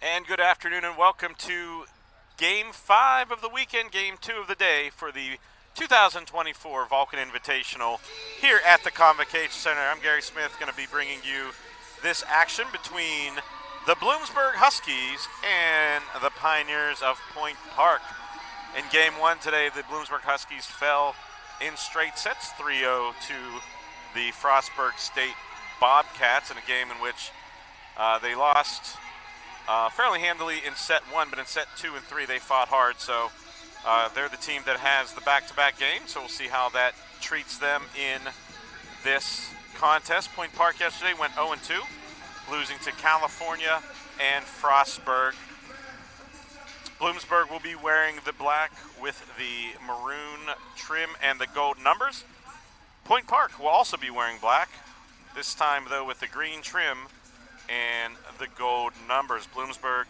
And good afternoon and welcome to Game 5 of the weekend, Game 2 of the day for the 2024 Vulcan Invitational here at the Convocation Center. I'm Gary Smith, going to be bringing you this action between the Bloomsburg Huskies and the Pioneers of Point Park. In Game 1 today, the Bloomsburg Huskies fell in straight sets 3-0 to the Frostburg State Bobcats in a game in which they lost fairly handily in set 1, but in set 2 and 3 they fought hard, so they're the team that has the back-to-back game, so we'll see how that treats them in this contest. Point Park yesterday went 0-2, losing to California and Frostburg. Bloomsburg will be wearing the black with the maroon trim and the gold numbers. Point Park will also be wearing black, this time though with the green trim and the gold numbers. Bloomsburg,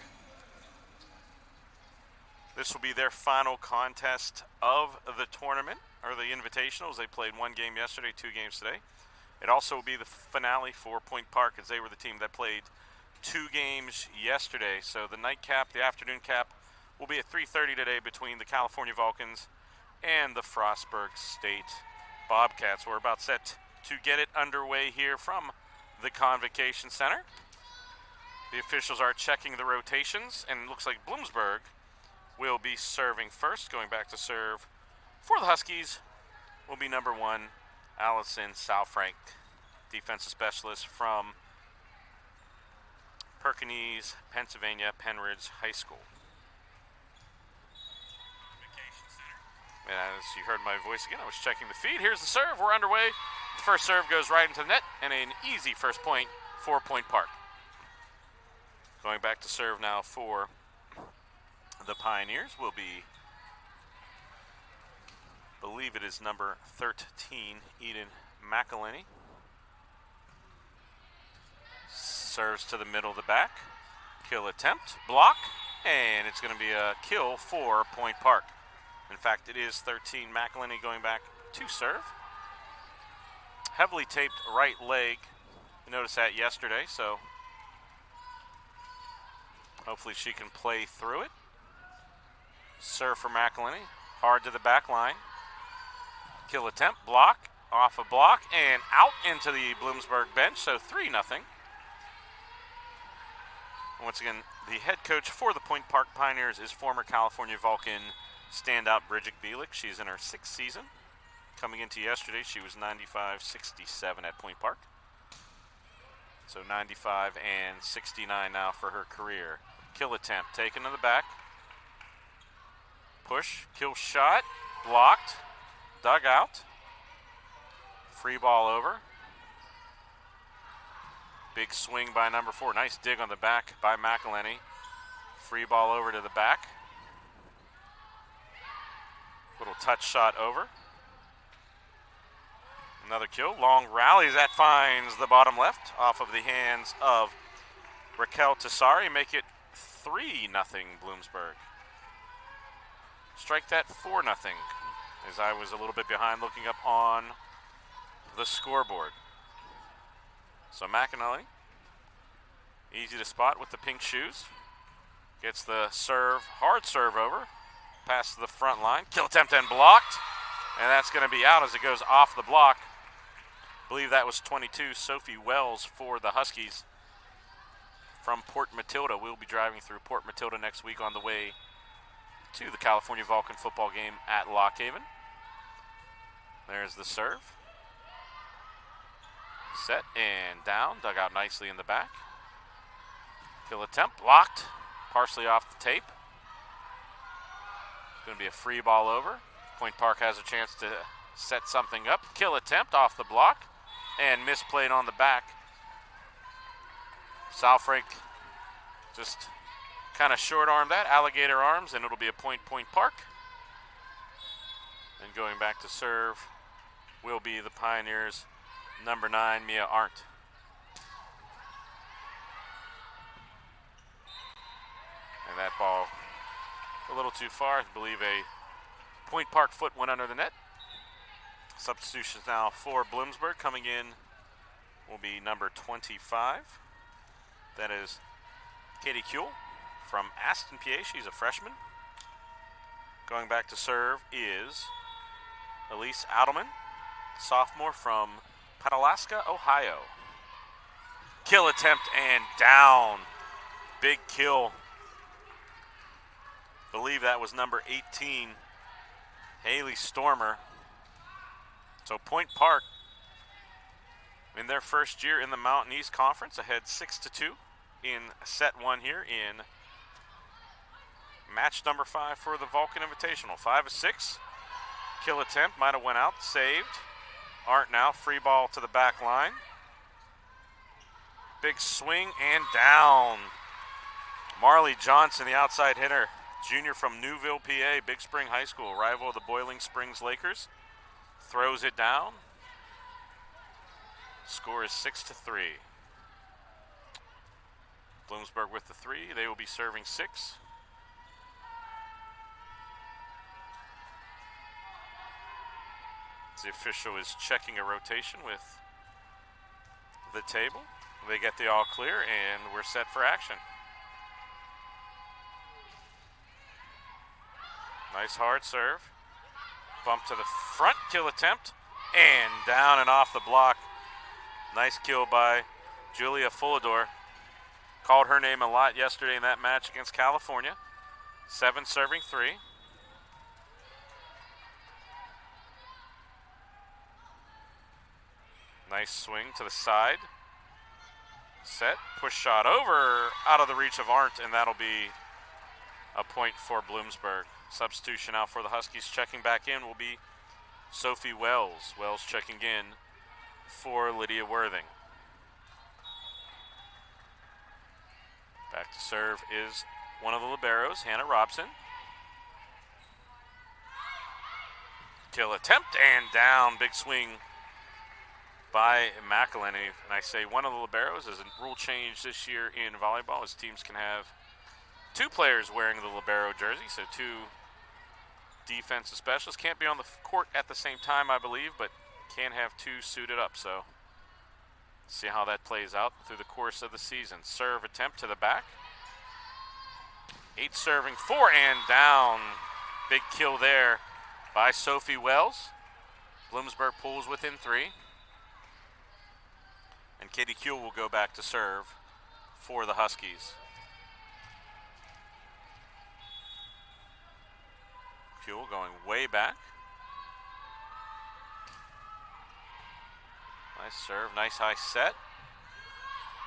this will be their final contest of the tournament, or the invitationals. They played one game yesterday, 2 games today. It also will be the finale for Point Park, as they were the team that played 2 games yesterday. So the nightcap, the afternoon cap, will be at 3:30 today between the California Vulcans and the Frostburg State Bobcats. We're about set to get it underway here from the Convocation Center. The officials are checking the rotations, and it looks like Bloomsburg will be serving first. Going back to serve for the Huskies will be number 1, Allison Salfrank, defensive specialist from Perkinese, Pennsylvania, Penridge High School. And as you heard my voice again, I was checking the feed. Here's the serve. We're underway. The first serve goes right into the net, and an easy first point for Point Park. Going back to serve now for the Pioneers will be, I believe it is number 13, Eden McElhenney. Serves to the middle of the back. Kill attempt, block, and it's going to be a kill for Point Park. In fact, it is 13 McElhenney going back to serve. Heavily taped right leg. You noticed that yesterday, so hopefully she can play through it. Serve for McElhenney. Hard to the back line. Kill attempt. Block. Off a block. And out into the Bloomsburg bench. So 3-0. Once again, the head coach for the Point Park Pioneers is former California Vulcan standout Bridget Bielik. She's in her 6th season. Coming into yesterday, she was 95-67 at Point Park. So 95 and 69 now for her career. Kill attempt, taken to the back. Push, kill shot, blocked, dug out. Free ball over. Big swing by number 4. Nice dig on the back by McElhenney. Free ball over to the back. Little touch shot over. Another kill. Long rally. That finds the bottom left off of the hands of Raquel Tessari. Make it 3-0 Bloomsburg. Strike that 4-0 as I was a little bit behind looking up on the scoreboard. So McElhenney, easy to spot with the pink shoes. Gets the serve, hard serve over. Pass to the front line. Kill attempt and blocked. And that's going to be out as it goes off the block. I believe that was 22, Sophie Wells for the Huskies from Port Matilda. We'll be driving through Port Matilda next week on the way to the California Vulcan football game at Lock Haven. There's the serve. Set and down. Dug out nicely in the back. Kill attempt. Blocked. Partially off the tape. It's going to be a free ball over. Point Park has a chance to set something up. Kill attempt off the block. And misplayed on the back. Salfrank just kind of short-armed that. Alligator arms, and it'll be a Point Park. And going back to serve will be the Pioneers' number 9, Mia Arndt. And that ball a little too far. I believe a Point Park foot went under the net. Substitutions now for Bloomsburg. Coming in will be number 25. That is Katie Kuehl. from Aston, PA. She's a freshman. Going back to serve is Elise Adelman, sophomore from Patalasca, Ohio. Kill attempt and down. Big kill. Believe that was number 18, Haley Stormer. So Point Park, in their first year in the Mountain East Conference, ahead 6-2 in set one here in match number 5 for the Vulcan Invitational. 5 of 6. Kill attempt, might have went out, saved. Aren't now, free ball to the back line. Big swing and down. Marley Johnson, the outside hitter, junior from Newville, PA, Big Spring High School, rival of the Boiling Springs Lakers. Throws it down. Score is 6-3. Bloomsburg with the 3. They will be serving 6. The official is checking a rotation with the table. They get the all clear, and we're set for action. Nice hard serve. Bump to the front, kill attempt, and down and off the block. Nice kill by Julia Fullador. Called her name a lot yesterday in that match against California. 7 serving 3. Nice swing to the side. Set, push shot over, out of the reach of Arndt, and that'll be a point for Bloomsburg. Substitution out for the Huskies. Checking back in will be Sophie Wells. Wells checking in for Lydia Worthing. Back to serve is one of the liberos, Hannah Robson. Kill attempt and down. Big swing by McElhenney. And I say one of the liberos is a rule change this year in volleyball, as teams can have 2 players wearing the libero jersey, so 2 defensive specialists. Can't be on the court at the same time, I believe, but can have 2 suited up. So see how that plays out through the course of the season. Serve attempt to the back. 8 serving 4 and down. Big kill there by Sophie Wells. Bloomsburg pulls within 3. And Katie Kuehl will go back to serve for the Huskies. Kuehl going way back. Nice serve, nice high set.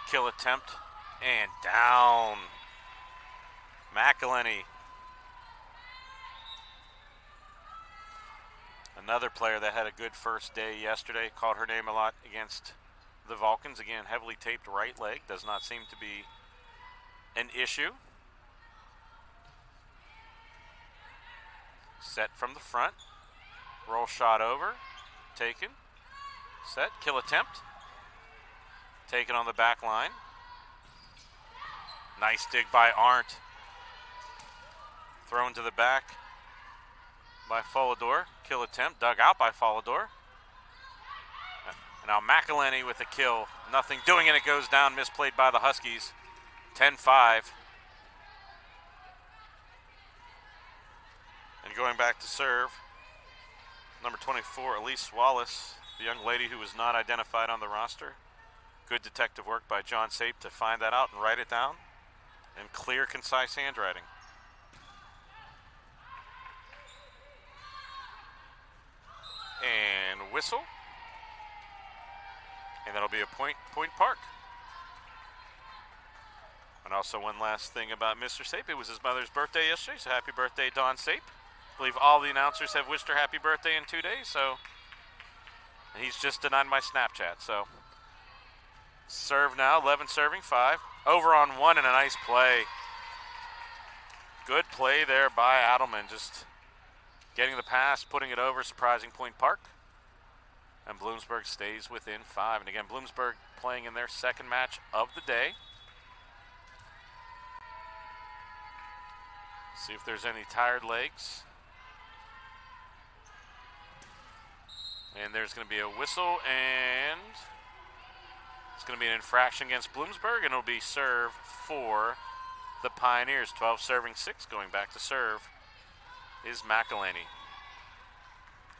Kill attempt and down. McElhenney. Another player that had a good first day yesterday. Called her name a lot against the Vulcans. Again, heavily taped right leg. Does not seem to be an issue. Set from the front. Roll shot over. Taken. Set. Kill attempt. Taken on the back line. Nice dig by Arndt. Thrown to the back by Fullador. Kill attempt. Dug out by Fullador. Now McElhenney with the kill. Nothing doing, and it goes down. Misplayed by the Huskies. 10-5. And going back to serve, number 24, Elise Wallace, the young lady who was not identified on the roster. Good detective work by John Sape to find that out and write it down in clear, concise handwriting. And whistle. And that'll be a Point Park. And also one last thing about Mr. Sape. It was his mother's birthday yesterday, so happy birthday, Dawn Sape. I believe all the announcers have wished her happy birthday in 2 days, so he's just denied my Snapchat. So serve now, 11 serving, 5. Over on 1 and a nice play. Good play there by Adelman, just getting the pass, putting it over, surprising Point Park. And Bloomsburg stays within 5. And again, Bloomsburg playing in their second match of the day. See if there's any tired legs. And there's going to be a whistle, and it's going to be an infraction against Bloomsburg, and it'll be serve for the Pioneers. 12 serving 6, going back to serve is McElhaney.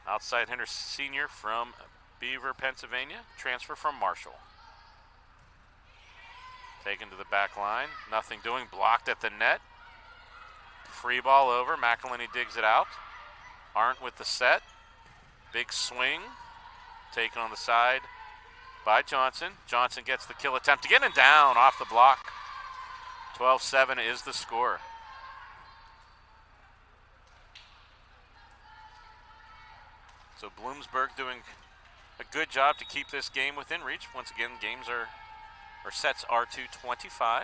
Outside hitter senior from Beaver, Pennsylvania. Transfer from Marshall. Taken to the back line. Nothing doing. Blocked at the net. Free ball over. McElhaney digs it out. Arndt with the set. Big swing. Taken on the side by Johnson. Johnson gets the kill attempt again and down off the block. 12-7 is the score. So Bloomsburg doing a good job to keep this game within reach. Once again, sets are to 25.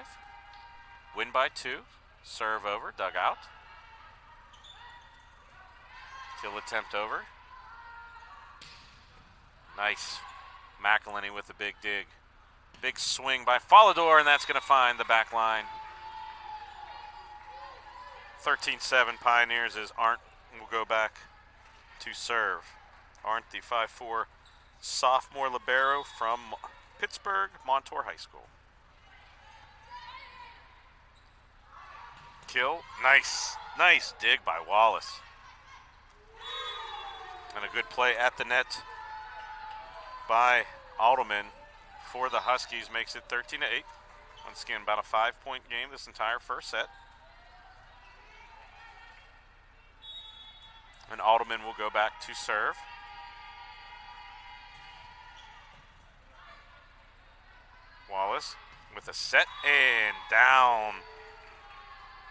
Win by 2. Serve over, dug out. Kill attempt over. Nice. McElhaney with the big dig. Big swing by Follador, and that's going to find the back line. 13-7 Pioneers as Arndt will go back to serve. Arndt, the 5'4" sophomore libero from Pittsburgh, Montour High School. Kill. Nice. Nice dig by Wallace. And a good play at the net by Alderman for the Huskies makes it 13-8. Once again, about a 5-point game this entire first set. And Alderman will go back to serve. Wallace with a set and down.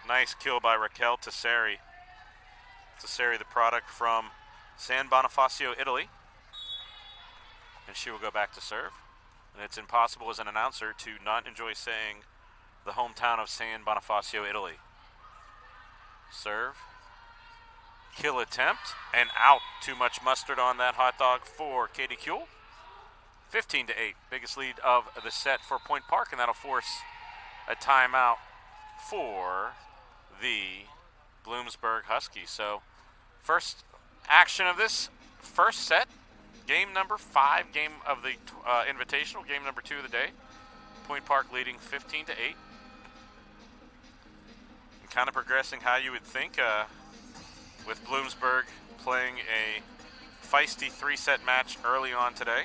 Nice kill by Raquel Tesseri. Tesseri, the product from San Bonifacio, Italy. And she will go back to serve. And it's impossible as an announcer to not enjoy saying the hometown of San Bonifacio, Italy. Serve. Kill attempt and out. Too much mustard on that hot dog for Katie Kuehl. 15-8. Biggest lead of the set for Point Park, and that'll force a timeout for the Bloomsburg Huskies. So first action of this first set, game number 5, game of the Invitational, game number 2 of the day. Point Park leading 15-8. And kind of progressing how you would think with Bloomsburg playing a feisty 3-set match early on today.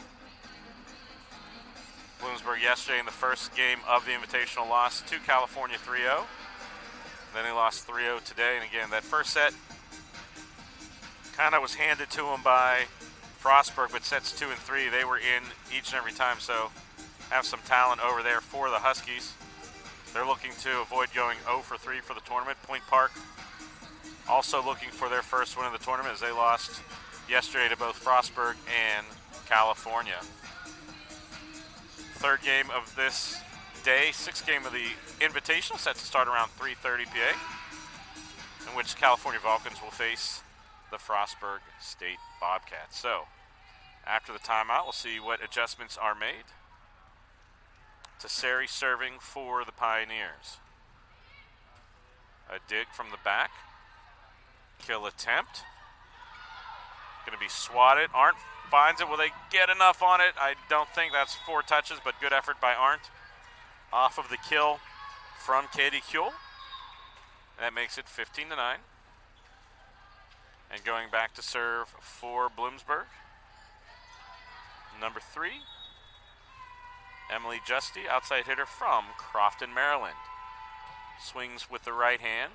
Bloomsburg yesterday in the first game of the Invitational lost to California 3-0. Then they lost 3-0 today. And again, that first set kind of was handed to them by Frostburg, but sets 2 and 3, they were in each and every time. So have some talent over there for the Huskies. They're looking to avoid going 0 for 3 for the tournament. Point Park also looking for their first win of the tournament as they lost yesterday to both Frostburg and California. Third game of this day, 6th game of the Invitational, set to start around 3:30 p.m., in which California Vulcans will face the Frostburg State Bobcats. So, after the timeout, we'll see what adjustments are made. Tesseri serving for the Pioneers. A dig from the back. Kill attempt. Going to be swatted. Arndt finds it. Will they get enough on it? I don't think that's 4 touches, but good effort by Arndt. Off of the kill from Katie Kuehl. That makes it 15-9. And going back to serve for Bloomsburg, number 3, Emily Justy, outside hitter from Crofton, Maryland. Swings with the right hand.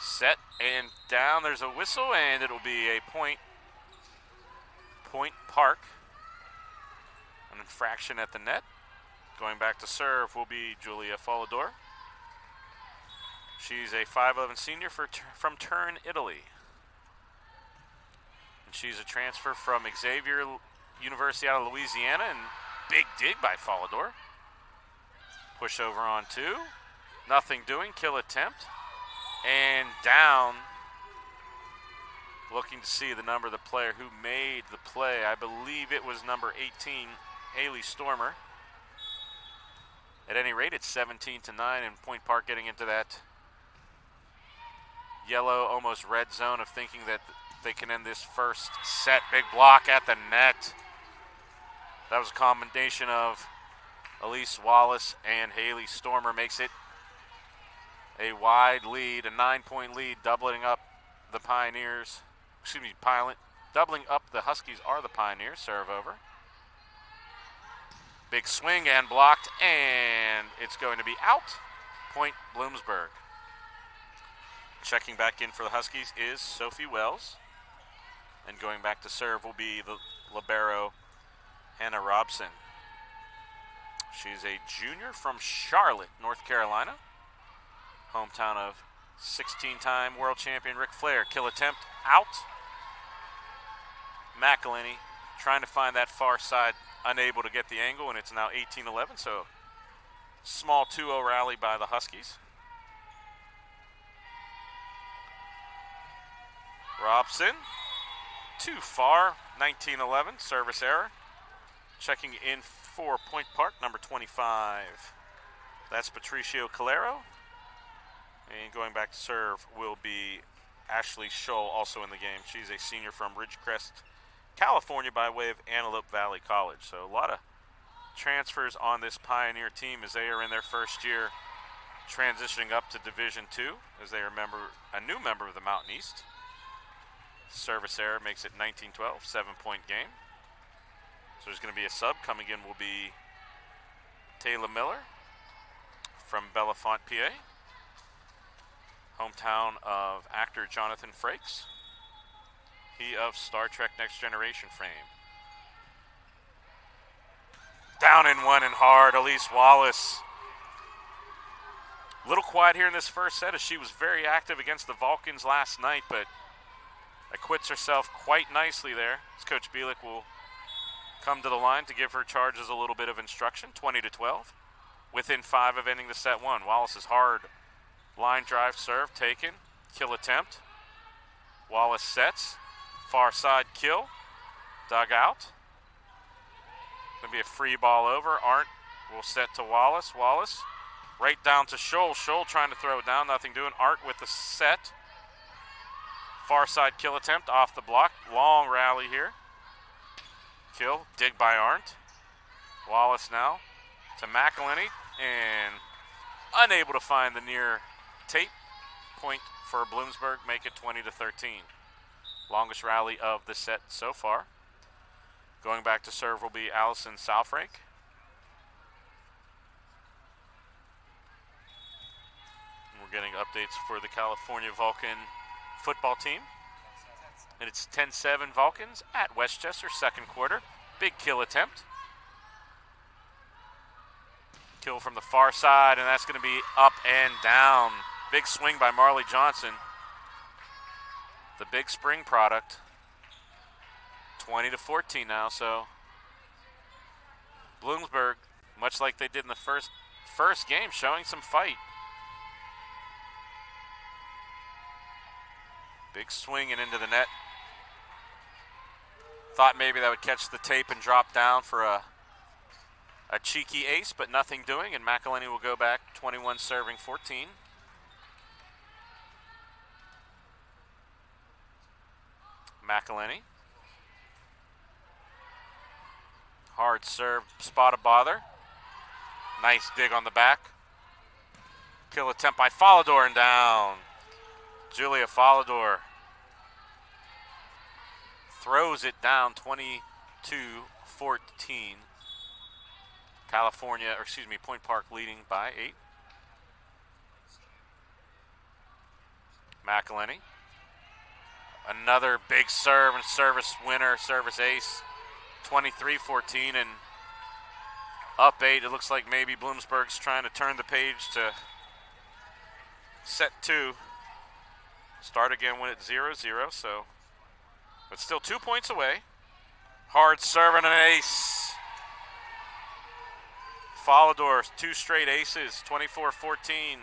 Set and down. There's a whistle, and it'll be a Point Park. An infraction at the net. Going back to serve will be Julia Follador. She's a 5'11" senior from Turin, Italy. And she's a transfer from Xavier University out of Louisiana. And big dig by Follador. Push over on 2. Nothing doing. Kill attempt. And down. Looking to see the number of the player who made the play. I believe it was number 18, Haley Stormer. At any rate, it's 17-9, and Point Park getting into that yellow, almost red zone of thinking that they can end this first set. Big block at the net. That was a combination of Elise Wallace and Haley Stormer. Makes it a wide lead, a 9-point lead, doubling up the Pioneers. Excuse me, doubling up the Huskies are the Pioneers. Serve over. Big swing and blocked, and it's going to be out. Point Bloomsburg. Checking back in for the Huskies is Sophie Wells. And going back to serve will be the libero, Hannah Robson. She's a junior from Charlotte, North Carolina. Hometown of 16-time world champion Ric Flair. Kill attempt out. McElhenney trying to find that far side, unable to get the angle, and it's now 18-11, so small 2-0 rally by the Huskies. Robson, too far, 19-11, service error. Checking in for Point Park, number 25. That's Patricio Calero. And going back to serve will be Ashley Scholl, also in the game. She's a senior from Ridgecrest, California, by way of Antelope Valley College. So a lot of transfers on this Pioneer team as they are in their first year, transitioning up to Division II as they are a new member of the Mountain East. Service error makes it 19-12, 7-point game. So there's going to be a sub. Coming in will be Taylor Miller from Bellefonte, PA. Hometown of actor Jonathan Frakes. He of Star Trek Next Generation fame. Down in one and hard, Elise Wallace. A little quiet here in this first set as she was very active against the Vulcans last night, but acquits herself quite nicely there. As Coach Bielik will come to the line to give her charges a little bit of instruction, 20-12. Within 5 of ending the set one. Wallace's hard line drive serve taken. Kill attempt. Wallace sets. Far side kill. Dug out. Going to be a free ball over. Arndt will set to Wallace. Wallace right down to Scholl. Scholl trying to throw it down. Nothing doing. Arndt with the set. Far side kill attempt off the block. Long rally here. Kill. Dig by Arndt. Wallace now to McElhenney. And unable to find the near tape. Point for Bloomsburg. Make it 20-13. Longest rally of the set so far. Going back to serve will be Allison Southrank. We're getting updates for the California Vulcan football team. And it's 10-7 Vulcans at Westchester, second quarter. Big kill attempt. Kill from the far side, and that's going to be up and down. Big swing by Marley Johnson. The big spring product. 20-14 now, so Bloomsburg, much like they did in the first game, showing some fight. Big swing and into the net. Thought maybe that would catch the tape and drop down for a cheeky ace, but nothing doing, and McElhenney will go back 21 serving 14. McElhenney. Hard serve, spot a bother. Nice dig on the back. Kill attempt by Follador and down. Julia Follador throws it down 22-14. California, or excuse me, Point Park leading by 8. McElhenney. Another big serve and service winner, service ace. 23-14 and up 8. It looks like maybe Bloomsburg's trying to turn the page to set 2. Start again when it's 0-0, so but still 2 points away. Hard serve and an ace. Follador, 2 straight aces, 24-14.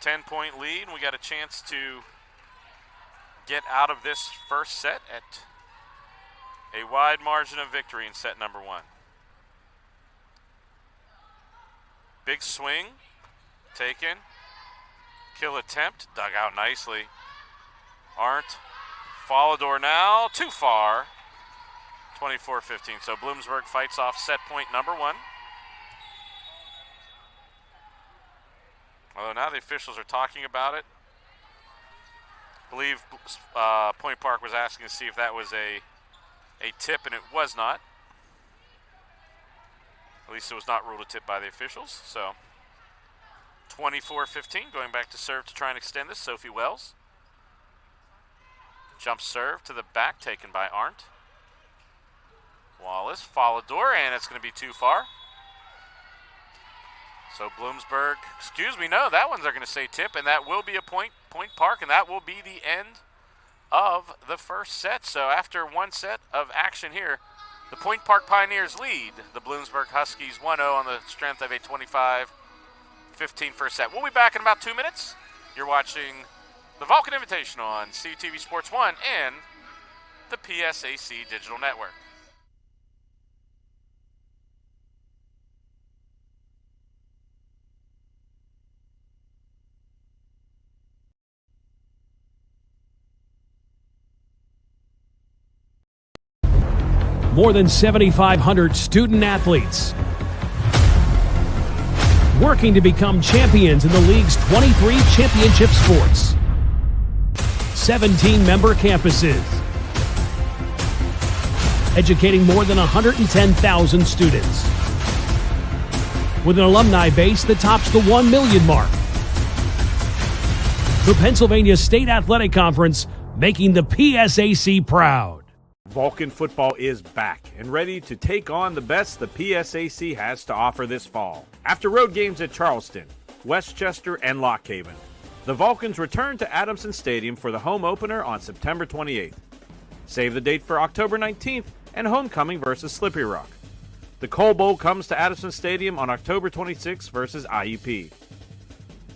10-point lead. We got a chance to get out of this first set at a wide margin of victory in set number 1. Big swing, taken. Kill attempt, dug out nicely. Arndt, Follador now, too far. 24-15, so Bloomsburg fights off set point number 1. Although now the officials are talking about it. I believe Point Park was asking to see if that was a tip, and it was not. At least it was not ruled a tip by the officials. So 24-15, going back to serve to try and extend this. Sophie Wells. Jump serve to the back, taken by Arndt. Wallace, Follador, and it's going to be too far. So Bloomsburg, that one's they're going to say tip, and that will be a Point Park, and that will be the end of the first set. So after one set of action here, the Point Park Pioneers lead the Bloomsburg Huskies 1-0 on the strength of a 25-15 first set. We'll be back in about 2 minutes. You're watching the Vulcan Invitational on CTV Sports 1 and the PSAC Digital Network. More than 7,500 student athletes working to become champions in the league's 23 championship sports. 17 member campuses, educating more than 110,000 students, with an alumni base that tops the 1 million mark. The Pennsylvania State Athletic Conference making the PSAC proud. Vulcan football is back and ready to take on the best the PSAC has to offer this fall. After road games at Charleston, Westchester, and Lock Haven, the Vulcans return to Adamson Stadium for the home opener on September 28th. Save the date for October 19th and homecoming versus Slippery Rock. The Coal Bowl comes to Adamson Stadium on October 26th versus IUP.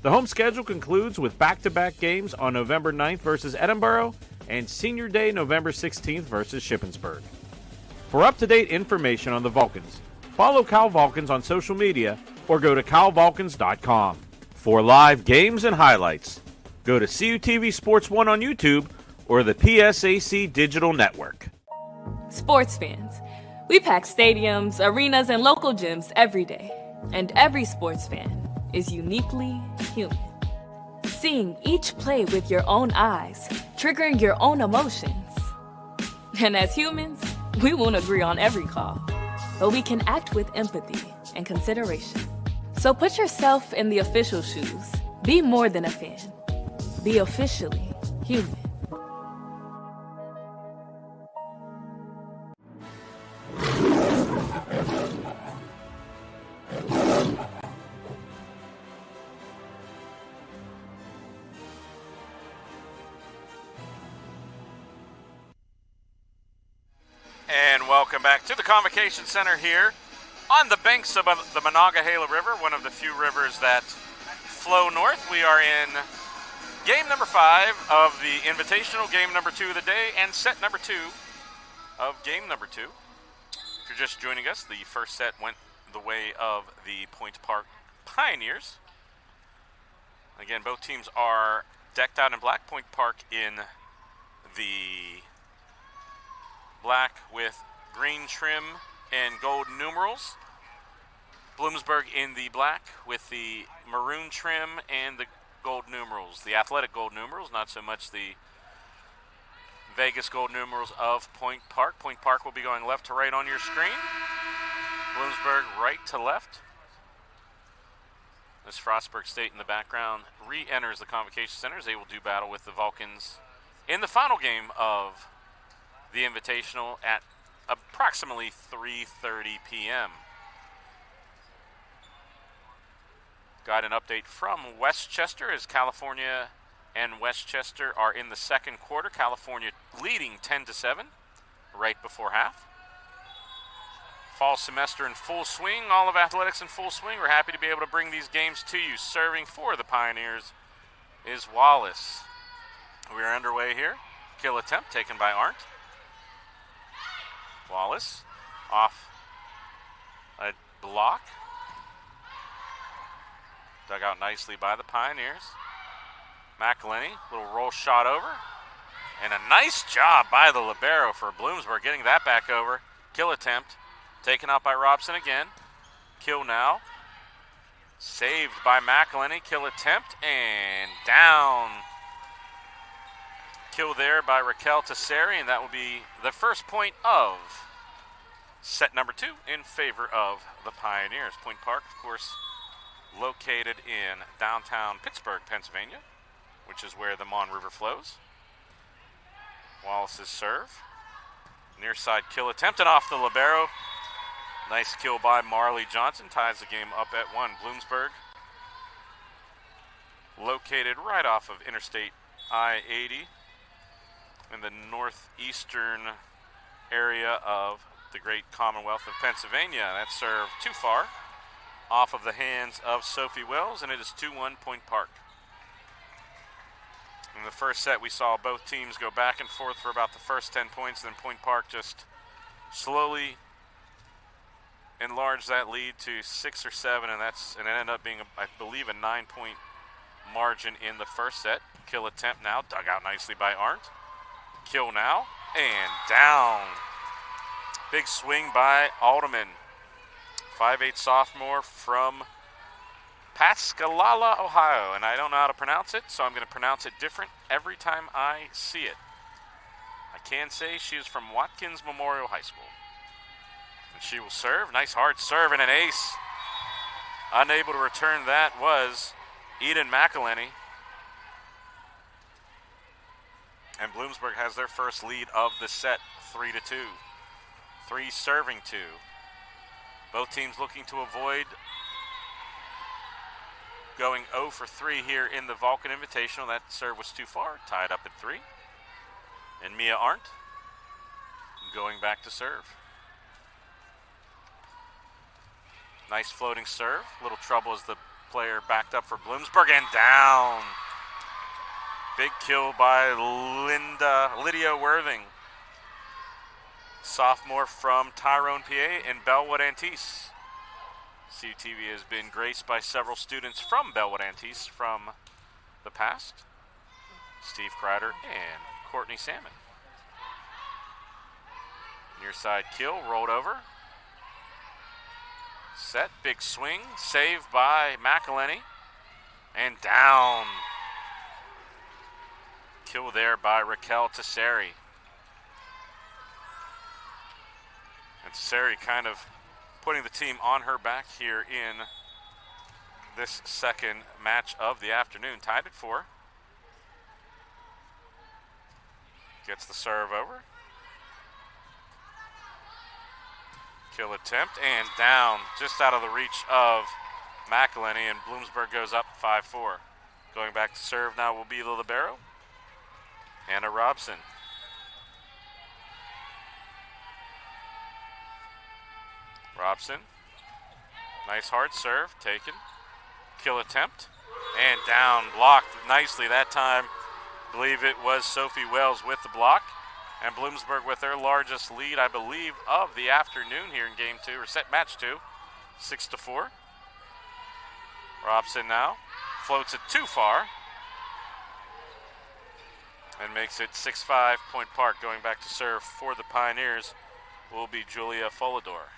The home schedule concludes with back-to-back games on November 9th versus Edinburgh and Senior Day November 16th versus Shippensburg. For up-to-date information on the Vulcans, follow Cal Vulcans on social media or go to calvulcans.com. For live games and highlights, go to CUTV Sports 1 on YouTube or the PSAC Digital Network. Sports fans, we pack stadiums, arenas, and local gyms every day. And every sports fan is uniquely human. Seeing each play with your own eyes, triggering your own emotions. And as humans, we won't agree on every call, but we can act with empathy and consideration. So put yourself in the official shoes. Be more than a fan. Be officially human. And welcome back to the Convocation Center here on the banks of the Monongahela River, one of the few rivers that flow north. We are in game number 5 of the Invitational, game number 2 of the day, and set number 2 of game number 2. If you're just joining us, the first set went the way of the Point Park Pioneers. Again, both teams are decked out in black. Point Park in the black with green trim and gold numerals. Bloomsburg in the black with the maroon trim and the gold numerals. The athletic gold numerals, not so much the Vegas gold numerals of Point Park. Point Park will be going left to right on your screen. Bloomsburg right to left. As Frostburg State in the background re-enters the Convocation Center, as they will do battle with the Vulcans in the final game of the Invitational at approximately 3:30 p.m. Got an update from Westchester as California and Westchester are in the second quarter. California leading 10-7 right before half. Fall semester in full swing, all of athletics in full swing. We're happy to be able to bring these games to you. Serving for the Pioneers is Wallace. We are underway here. Kill attempt taken by Arndt. Wallace off a block. Dug out nicely by the Pioneers. McElhenney, little roll shot over. And a nice job by the libero for Bloomsburg getting that back over. Kill attempt taken out by Robson again. Kill now. Saved by McElhenney. Kill attempt and down. Kill there by Raquel Tesseri, and that will be the first point of set number 2 in favor of the Pioneers. Point Park, of course, located in downtown Pittsburgh, Pennsylvania, which is where the Mon River flows. Wallace's serve. Near side kill attempt and off the libero. Nice kill by Marley Johnson. Ties the game up at 1. Bloomsburg, located right off of Interstate I-80 in the northeastern area of the great Commonwealth of Pennsylvania. That serve too far off of the hands of Sophie Wells, and it is 2-1 Point Park. In the first set, we saw both teams go back and forth for about the first 10 points, then Point Park just slowly enlarged that lead to 6 or 7, and it ended up being, I believe, a 9-point margin in the first set. Kill attempt now, dug out nicely by Arndt. Kill now, and down. Big swing by Alderman. 5'8" sophomore from Pascagoula, Ohio, and I don't know how to pronounce it, so I'm going to pronounce it different every time I see it. I can say she is from Watkins Memorial High School. And she will serve. Nice hard serve and an ace. Unable to return that was Eden McElhenney. And Bloomsburg has their first lead of the set, 3-2. 3 serving 2. Both teams looking to avoid going 0 for 3 here in the Vulcan Invitational. That serve was too far, tied up at 3. And Mia Arndt going back to serve. Nice floating serve. Little trouble as the player backed up for Bloomsburg and down. Big kill by Lydia Worthing, sophomore from Tyrone, PA, and Bellwood Antiste. CUTV has been graced by several students from Bellwood Antiste from the past. Steve Kreider and Courtney Salmon. Near side kill, rolled over. Set, big swing, saved by McElhenney, and down. Kill there by Raquel Tesseri. And Tesseri kind of putting the team on her back here in this second match of the afternoon. Tied at 4. Gets the serve over. Kill attempt and down, just out of the reach of McElhenney, and Bloomsburg goes up 5-4. Going back to serve now will be the libero, Hannah Robson. Robson, nice hard serve, taken. Kill attempt, and down, blocked nicely that time. I believe it was Sophie Wells with the block. And Bloomsburg with their largest lead, I believe, of the afternoon here in game 2, or set match 2, 6-4. Robson now floats it too far and makes it 6-5 Point Park. Going back to serve for the Pioneers will be Julia Folador.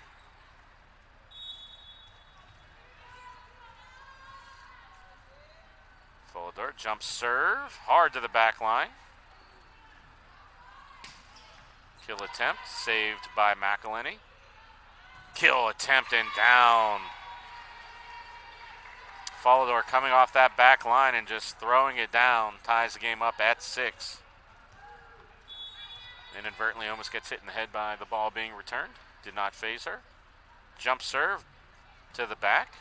Folador jump serve, hard to the back line. Kill attempt, saved by McElhenney. Kill attempt and down. Folador coming off that back line and just throwing it down. Ties the game up at 6. Inadvertently almost gets hit in the head by the ball being returned. Did not phase her. Jump serve to the back.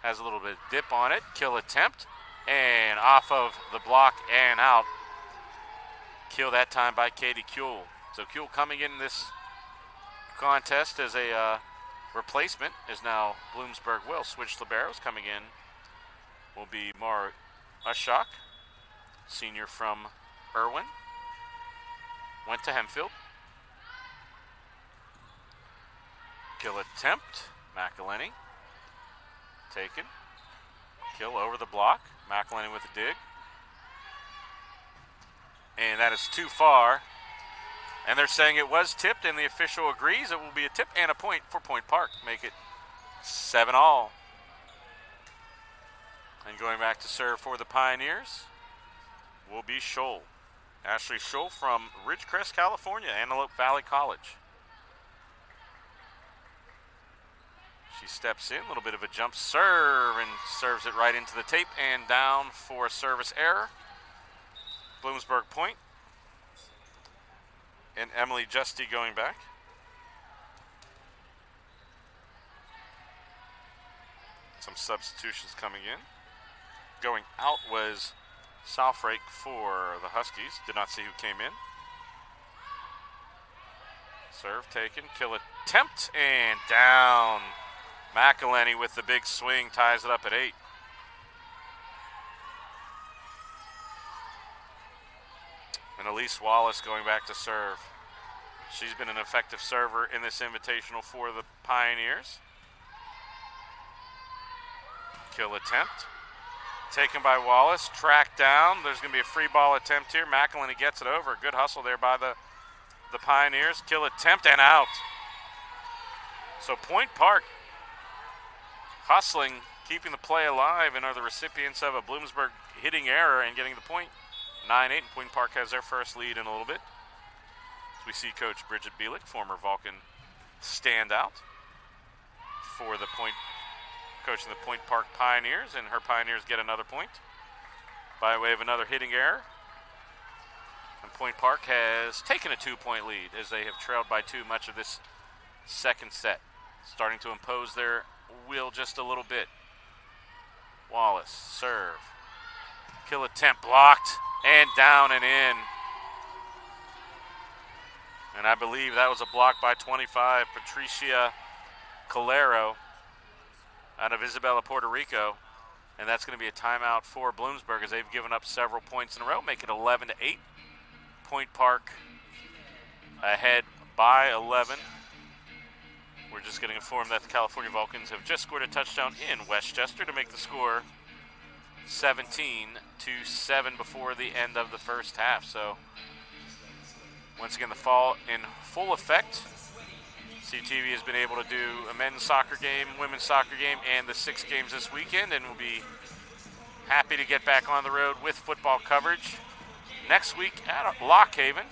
Has a little bit of dip on it. Kill attempt. And off of the block and out. Kill that time by Katie Kuehl. So Kuehl coming in this contest as a replacement is now Bloomsburg will switch liberos. Coming in will be Mara Ushak, senior from Irwin. Went to Hempfield. Kill attempt, McElhenney. Taken. Kill over the block. McElhenney with a dig. And that is too far. And they're saying it was tipped, and the official agrees it will be a tip and a point for Point Park. Make it 7-all. And going back to serve for the Pioneers will be Scholl. Ashley Scholl from Ridgecrest, California, Antelope Valley College. She steps in, a little bit of a jump serve, and serves it right into the tape and down for a service error. Bloomsburg point. And Emily Justy going back. Some substitutions coming in. Going out was Southfrake for the Huskies. Did not see who came in. Serve taken. Kill attempt and down. McElhenney with the big swing ties it up at 8. And Elise Wallace going back to serve. She's been an effective server in this invitational for the Pioneers. Kill attempt. Taken by Wallace. Tracked down. There's going to be a free ball attempt here. McElhenney gets it over. Good hustle there by the Pioneers. Kill attempt and out. So Point Park hustling, keeping the play alive, and are the recipients of a Bloomsburg hitting error and getting the point. 9-8, and Point Park has their first lead in a little bit. As we see Coach Bridget Bielick, former Vulcan standout, for the point, coaching the Point Park Pioneers, and her Pioneers get another point by way of another hitting error. And Point Park has taken a 2-point lead as they have trailed by 2 much of this second set, starting to impose their will just a little bit. Wallace, serve. Kill attempt blocked and down and in. And I believe that was a block by 25, Patricia Calero out of Isabela, Puerto Rico. And that's going to be a timeout for Bloomsburg as they've given up several points in a row, make it 11-8. Point Park ahead by 11. We're just getting informed that the California Vulcans have just scored a touchdown in Westchester to make the score 17-7 before the end of the first half. So once again, the fall in full effect. CTV has been able to do a men's soccer game, women's soccer game, and the 6 games this weekend, and we'll be happy to get back on the road with football coverage next week at Lock Haven,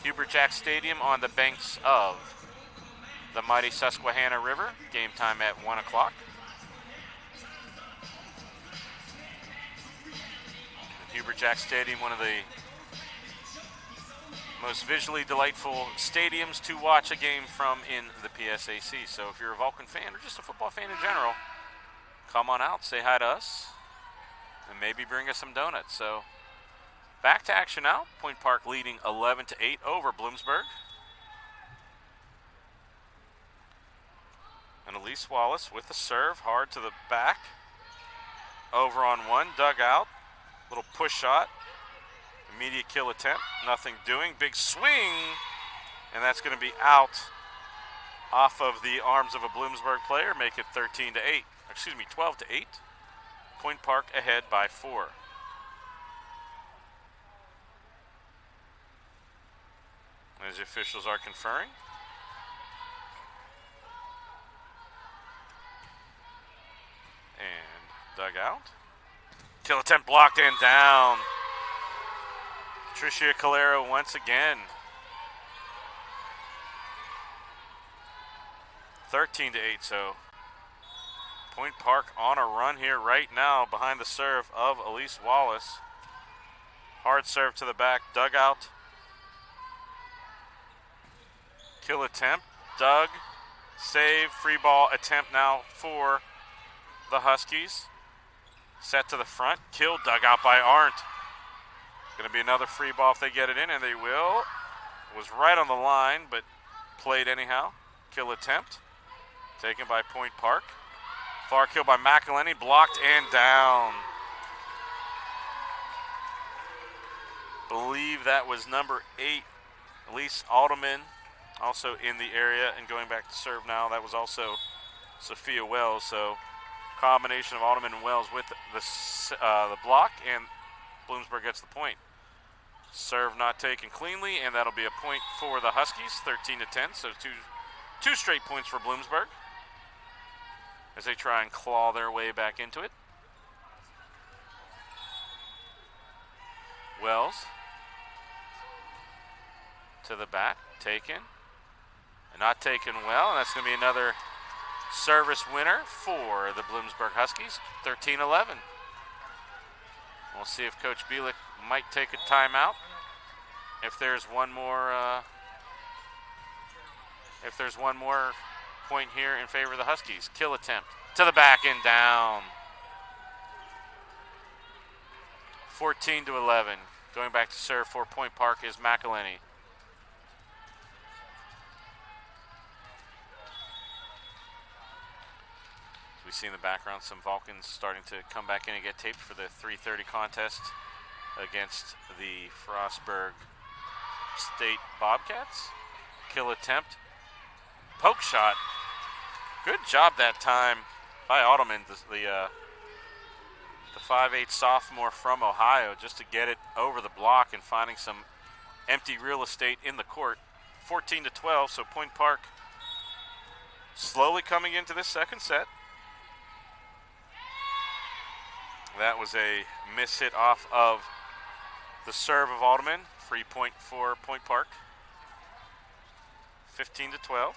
Hubert Jack Stadium on the banks of the mighty Susquehanna River. Game time at 1 o'clock. Hubert Jack Stadium, one of the most visually delightful stadiums to watch a game from in the PSAC. So if you're a Vulcan fan or just a football fan in general, come on out, say hi to us, and maybe bring us some donuts. So back to action now. Point Park leading 11-8 over Bloomsburg. And Elise Wallace with the serve, hard to the back. Over on one, dug out. Little push shot. Immediate kill attempt, nothing doing. Big swing, and that's going to be out off of the arms of a Bloomsburg player. Make it 12-8. Point Park ahead by 4. As the officials are conferring. And dug out. Kill attempt blocked and down. Patricia Calero once again. 13-8, so Point Park on a run here right now behind the serve of Elise Wallace. Hard serve to the back, dug out. Kill attempt, dug, save, free ball attempt now for the Huskies. Set to the front, kill, dug out by Arndt. Going to be another free ball if they get it in, and they will. Was right on the line, but played anyhow. Kill attempt. Taken by Point Park. Far kill by McElhenney, blocked and down. Believe that was number 8, Elise Alderman, also in the area and going back to serve now. That was also Sophia Wells. So combination of Alderman and Wells with the block, and Bloomsburg gets the point. Serve not taken cleanly, and that'll be a point for the Huskies, 13-10. So two straight points for Bloomsburg as they try and claw their way back into it. Wells to the back, taken. And not taken well, and that's going to be another service winner for the Bloomsburg Huskies, 13-11. We'll see if Coach Bielik might take a timeout. If there's one more point here in favor of the Huskies. Kill attempt to the back and down. 14-11. Going back to serve for Point Park is McElhenney. We see in the background some Vulcans starting to come back in and get taped for the 3:30 contest against the Frostburg State Bobcats. Kill attempt. Poke shot. Good job that time by Ottoman, the 5'8" sophomore from Ohio, just to get it over the block and finding some empty real estate in the court. 14-12, so Point Park slowly coming into this second set. That was a miss hit off of the serve of Alderman. Free point for Point Park. 15-12.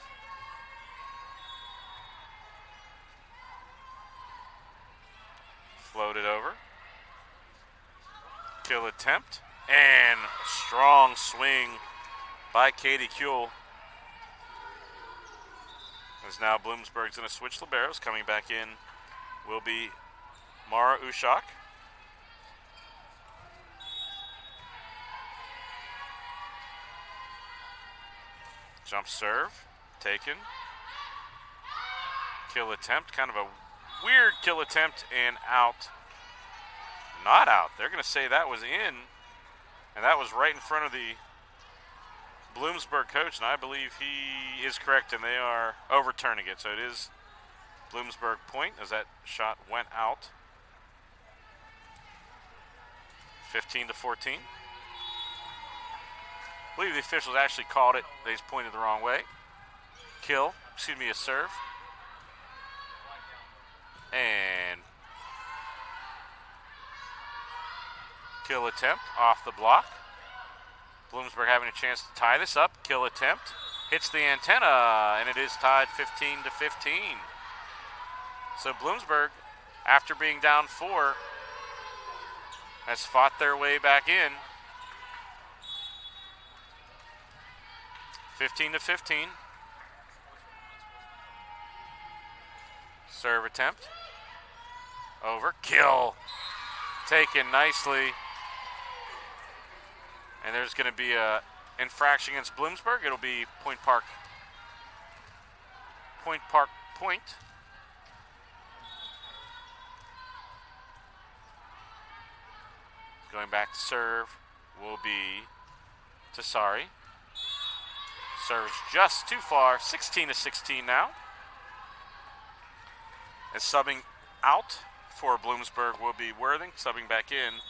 Floated over. Kill attempt. And a strong swing by Katie Kuehl. As now Bloomsburg's going to switch liberos. Coming back in will be Mara Ushak. Jump serve, taken. Kill attempt, kind of a weird kill attempt and out. Not out. They're going to say that was in, and that was right in front of the Bloomsburg coach, and I believe he is correct, and they are overturning it. So it is Bloomsburg point as that shot went out. 15-14. I believe the officials actually called it. They just pointed the wrong way. A serve. And kill attempt off the block. Bloomsburg having a chance to tie this up. Kill attempt. Hits the antenna, and it is tied 15-15. So Bloomsburg, after being down 4, has fought their way back in. 15-15. Serve attempt. Over. Kill. Taken nicely. And there's going to be a infraction against Bloomsburg. It'll be Point Park. Point. Going back to serve will be Tassari. Serves just too far. 16-16 now. And subbing out for Bloomsburg will be Worthing. Subbing back in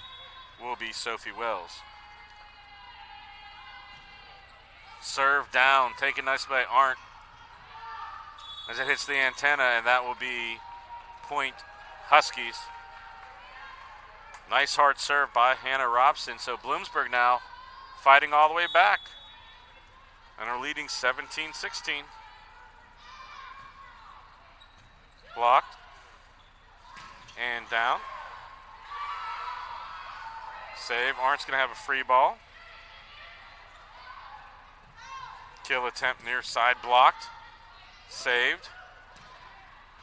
will be Sophie Wells. Serve down, taken nicely by Arndt as it hits the antenna, and that will be Point Huskies. Nice hard serve by Hannah Robson. So Bloomsburg now fighting all the way back and are leading 17-16. Blocked and down. Save. Arndt's going to have a free ball. Kill attempt near side blocked. Saved.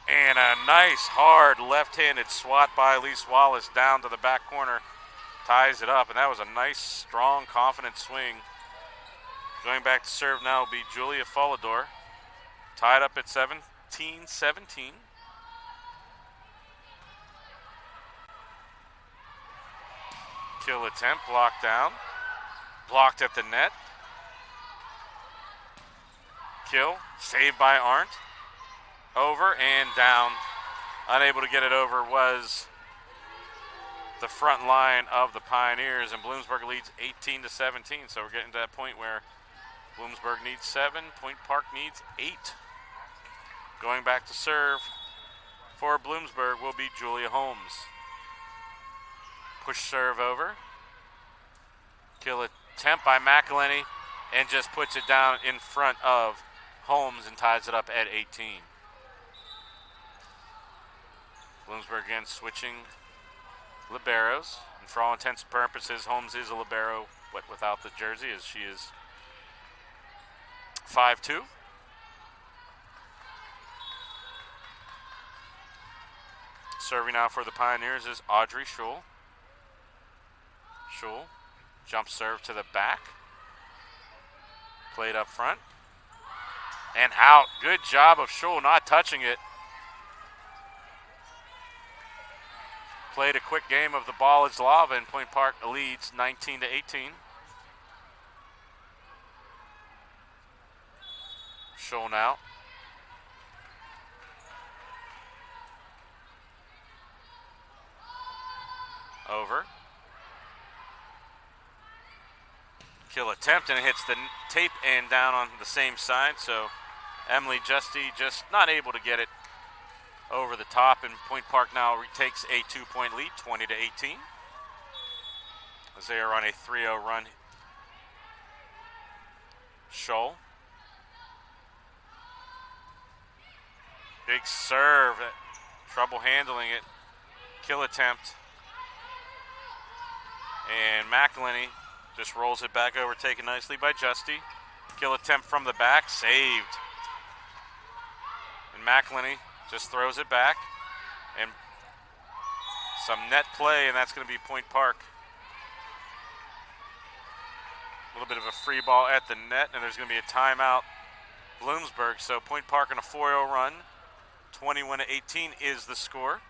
And a nice hard left-handed swat by Elise Wallace down to the back corner. Ties it up, and that was a nice, strong, confident swing. Going back to serve now will be Julia Follador. Tied up at 17-17. Kill attempt, blocked down. Blocked at the net. Kill, saved by Arndt. Over and down. Unable to get it over was the front line of the Pioneers, and Bloomsburg leads 18-17. So we're getting to that point where Bloomsburg needs 7, Point Park needs 8. Going back to serve for Bloomsburg will be Julia Holmes. Push serve over. Kill attempt by McElhenney and just puts it down in front of Holmes and ties it up at 18. Bloomsburg again switching liberos. And for all intents and purposes, Holmes is a libero, but without the jersey, as she is 5'2". Serving now for the Pioneers is Audrey Schul. Schul, jump serve to the back. Played up front. And out. Good job of Schul not touching it. Played a quick game of the ball is lava, and Point Park leads 19 to 18. Schul now. Over. Kill attempt, and it hits the tape and down on the same side, so Emily Justy just not able to get it over the top, and Point Park now retakes a 2-point lead, 20 to 18. As they are on a 3-0 run. Scholl. Big serve. Trouble handling it. Kill attempt. And McElhenney just rolls it back over, taken nicely by Justy. Kill attempt from the back, saved. And McElhenney just throws it back. And some net play, and that's going to be Point Park. A little bit of a free ball at the net, and there's going to be a timeout. Bloomsburg, so Point Park on a 4-0 run. 21 to 18 is the score.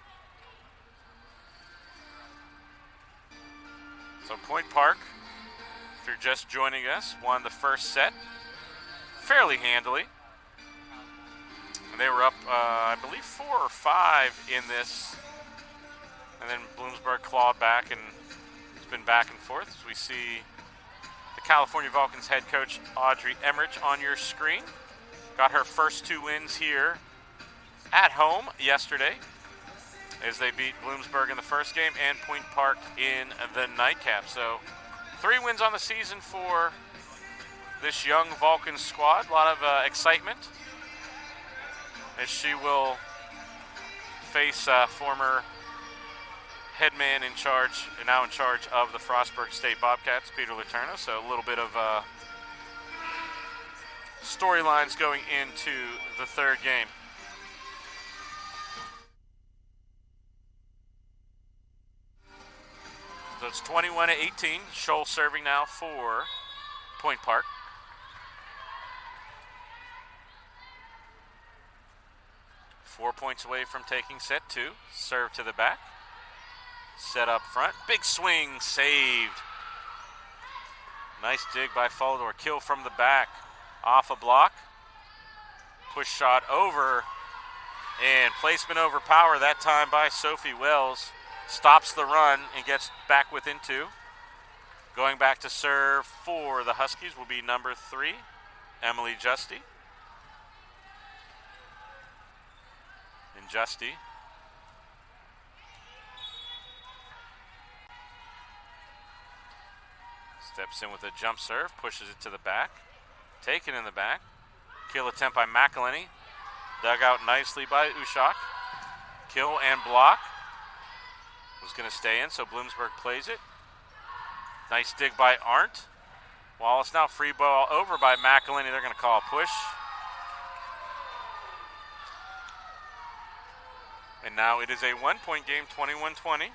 So Point Park, if you're just joining us, won the first set fairly handily. And they were up, I believe, 4 or 5 in this. And then Bloomsburg clawed back, and it's been back and forth. As we see the California Vulcans head coach Audrey Emmerich on your screen. Got her first 2 wins here at home yesterday, as they beat Bloomsburg in the first game and Point Park in the nightcap. So 3 wins on the season for this young Vulcans squad. A lot of excitement as she will face former headman in charge, now in charge of the Frostburg State Bobcats, Peter Letourneau. So a little bit of storylines going into the third game. So it's 21 to 18. Scholl serving now for Point Park. Four points away from taking set 2. Serve to the back. Set up front. Big swing, saved. Nice dig by Foldor. Kill from the back. Off a block. Push shot over. And placement over power that time by Sophie Wells. Stops the run and gets back within 2. Going back to serve for the Huskies will be number 3, Emily Justy. And Justy steps in with a jump serve, pushes it to the back. Taken in the back. Kill attempt by McElhenney. Dug out nicely by Ushak. Kill and block. Was going to stay in, so Bloomsburg plays it. Nice dig by Arndt. Wallace now free ball over by McElhenney. They're going to call a push. And now it is a 1-point game, 21-20.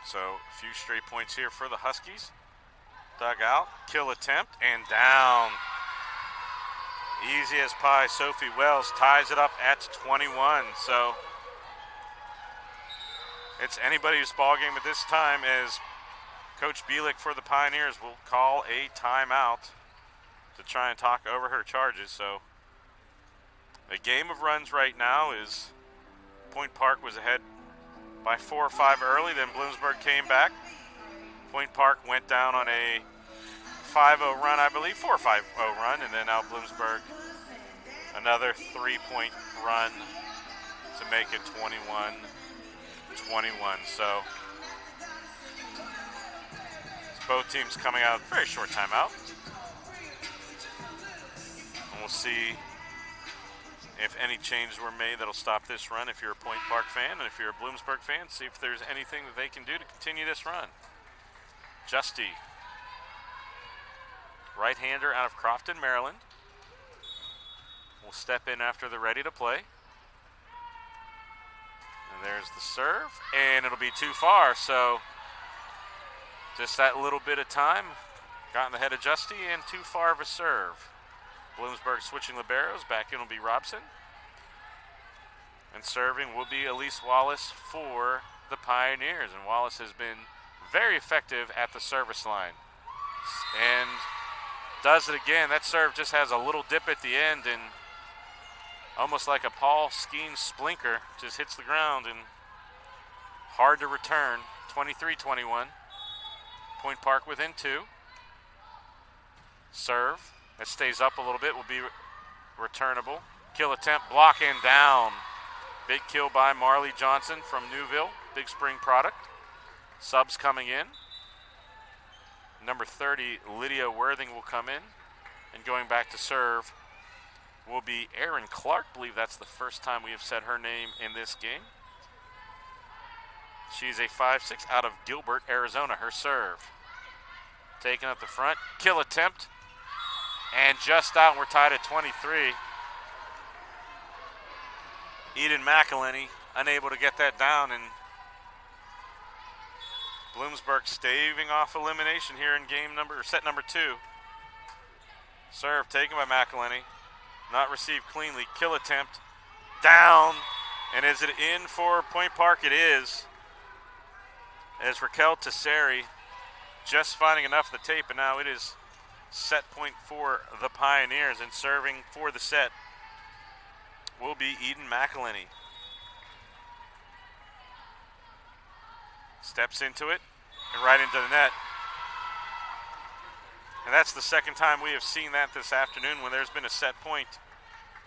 So a few straight points here for the Huskies. Dug out, kill attempt, and down. Easy as pie. Sophie Wells ties it up at 21. So it's anybody's ball game at this time, as Coach Bielik for the Pioneers will call a timeout to try and talk over her charges. So the game of runs right now is Point Park was ahead by 4 or 5 early. Then Bloomsburg came back. Point Park went down on a 5-0 run, I believe, 4 or 5-0 run, and then now Bloomsburg another 3-point run to make it 21 So both teams coming out with a very short timeout. And we'll see if any changes were made that'll stop this run if you're a Point Park fan, and if you're a Bloomsburg fan, see if there's anything that they can do to continue this run. Justy, right-hander out of Crofton, Maryland, will step in after they're ready to play. And there's the serve, and it'll be too far, so just that little bit of time got in the head of Justy, and too far of a serve. Bloomsburg switching liberos. Back in will be Robson. And serving will be Elise Wallace for the Pioneers. And Wallace has been very effective at the service line. And does it again. That serve just has a little dip at the end, and almost like a Paul Skeen splinker, just hits the ground and hard to return. 23-21. Point Park within 2. Serve. That stays up a little bit, will be returnable. Kill attempt, block and down. Big kill by Marley Johnson from Newville, Big Spring product. Subs coming in. Number 30, Lydia Worthing will come in. And going back to serve will be Erin Clark. I believe that's the first time we have said her name in this game. She's a 5'6" out of Gilbert, Arizona. Her serve. Taken up the front, kill attempt. And just out, and we're tied at 23. Eden McElhenney unable to get that down, and Bloomsburg staving off elimination here in set number 2. Serve taken by McElhenney, not received cleanly. Kill attempt, down, and is it in for Point Park? It is. As Raquel Tesseri just finding enough of the tape, and now it is set point for the Pioneers, and serving for the set will be Eden McElhenney. Steps into it and right into the net. And that's the second time we have seen that this afternoon when there's been a set point.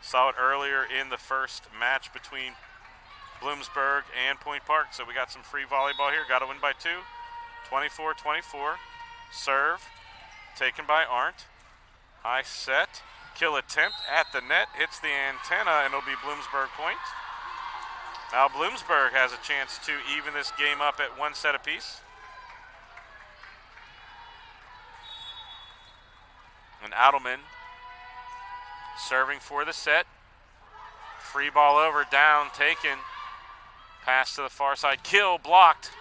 Saw it earlier in the first match between Bloomsburg and Point Park. So we got some free volleyball here. Got to win by 2. 24-24. Serve. Taken by Arndt. High set. Kill attempt at the net. Hits the antenna, and it'll be Bloomsburg point. Now Bloomsburg has a chance to even this game up at 1 set apiece. And Adelman serving for the set. Free ball over, down, taken. Pass to the far side. Kill, blocked.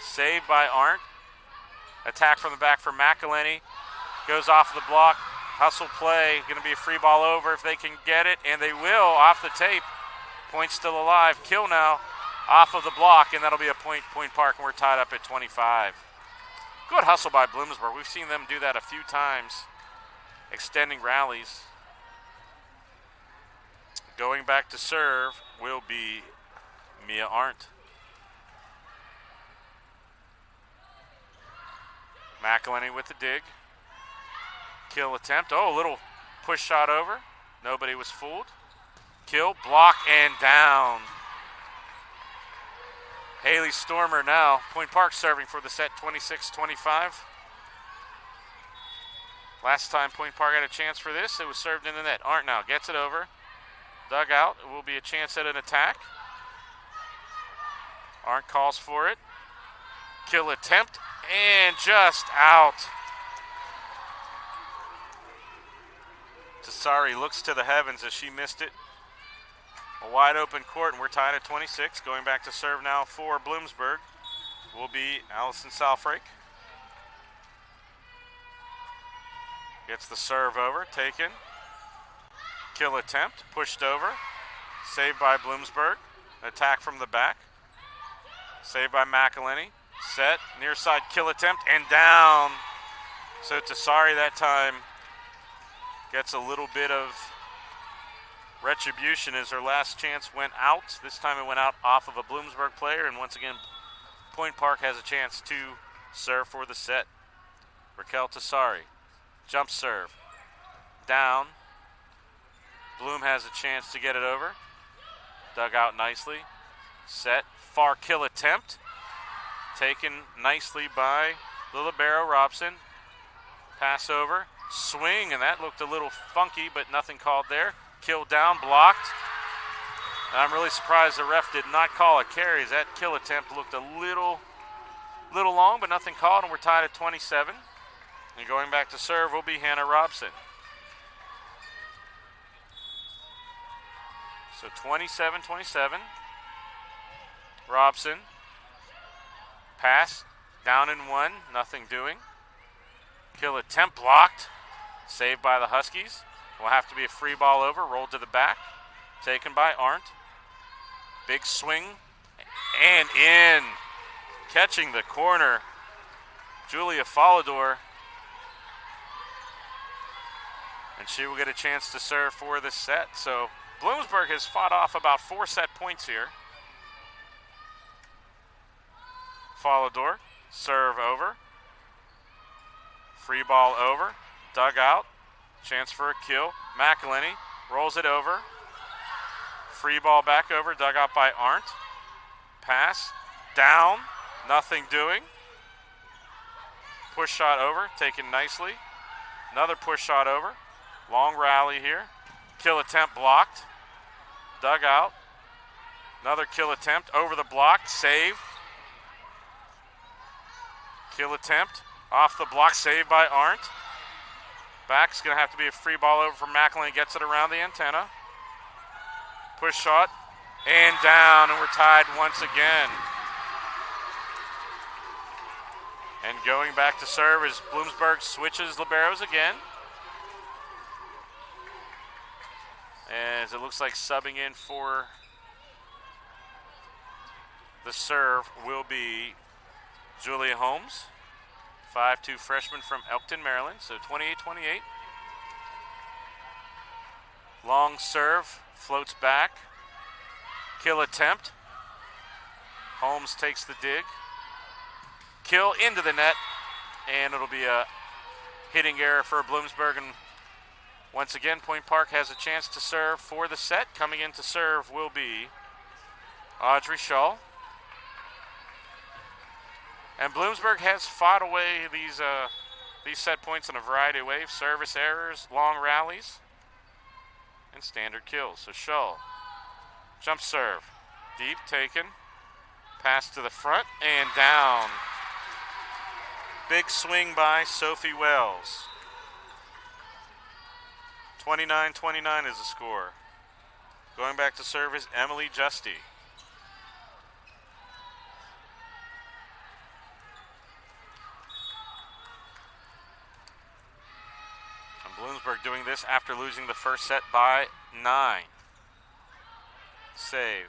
Saved by Arndt. Attack from the back for McElhenney. Goes off the block. Hustle play. Going to be a free ball over if they can get it. And they will off the tape. Point still alive. Kill now off of the block. And that'll be a Point Park. And we're tied up at 25. Good hustle by Bloomsburg. We've seen them do that a few times. Extending rallies. Going back to serve will be Mia Arndt. McElhenney with the dig. Kill attempt. Oh, a little push shot over. Nobody was fooled. Kill, block, and down. Haley Stormer now. Point Park serving for the set, 26-25. Last time Point Park had a chance for this, it was served in the net. Arndt now gets it over. Dug out. It will be a chance at an attack. Arndt calls for it. Kill attempt, and just out. Tessari looks to the heavens as she missed it. A wide open court, and we're tied at 26. Going back to serve now for Bloomsburg will be Allison Salfrake. Gets the serve over, taken. Kill attempt, pushed over. Saved by Bloomsburg. Attack from the back. Saved by McElhenney. Set, near side kill attempt, and down. So Tessari that time gets a little bit of retribution as her last chance went out. This time it went out off of a Bloomsburg player, and once again, Point Park has a chance to serve for the set. Raquel Tessari, jump serve, down. Bloom has a chance to get it over. Dug out nicely. Set, far kill attempt. Taken nicely by the libero, Robson. Pass over, swing, and that looked a little funky, but nothing called there. Kill down, blocked. And I'm really surprised the ref did not call a carry, as that kill attempt looked a little long, but nothing called, and we're tied at 27. And going back to serve will be Hannah Robson. So 27-27. Robson. Pass. Down and one. Nothing doing. Kill attempt blocked. Saved by the Huskies. Will have to be a free ball over. Rolled to the back. Taken by Arndt. Big swing. And in. Catching the corner. Julia Follador. And she will get a chance to serve for this set. So Bloomsburg has fought off about 4 set points here. Follador, serve over. Free ball over. Dug out. Chance for a kill. McElhenney rolls it over. Free ball back over. Dug out by Arndt. Pass. Down. Nothing doing. Push shot over. Taken nicely. Another push shot over. Long rally here. Kill attempt blocked. Dug out. Another kill attempt over the block. Save. Kill attempt off the block. Saved by Arndt. Back's going to have to be a free ball over for McElhenney. Gets it around the antenna. Push shot. And down. And we're tied once again. And going back to serve as Bloomsburg switches liberos again. As it looks like subbing in for the serve will be Julia Holmes, 5'2" freshman from Elkton, Maryland, so 28-28. Long serve, floats back. Kill attempt. Holmes takes the dig. Kill into the net, and it'll be a hitting error for Bloomsburg. And once again, Point Park has a chance to serve for the set. Coming in to serve will be Audrey Shaw. And Bloomsburg has fought away these set points in a variety of ways. Service errors, long rallies, and standard kills. So Shaw, jump serve. Deep, taken. Pass to the front, and down. Big swing by Sophie Wells. 29-29 is the score. Going back to serve is Emily Justy. And Bloomsburg doing this after losing the first set by 9. Save.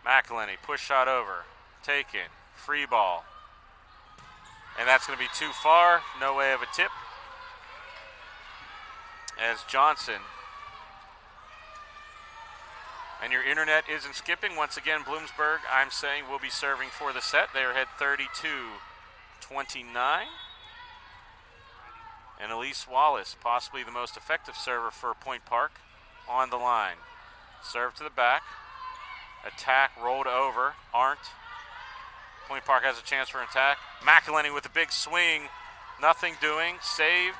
McElhenney, push shot over. Taken. Free ball. And that's going to be too far. No way of a tip. As Johnson. And your internet isn't skipping. Once again, Bloomsburg, I'm saying, will be serving for the set. They are ahead 32-29. And Elise Wallace, possibly the most effective server for Point Park, on the line. Serve to the back. Attack rolled over. Arndt. Point Park has a chance for an attack. McElhenney with a big swing. Nothing doing. Saved.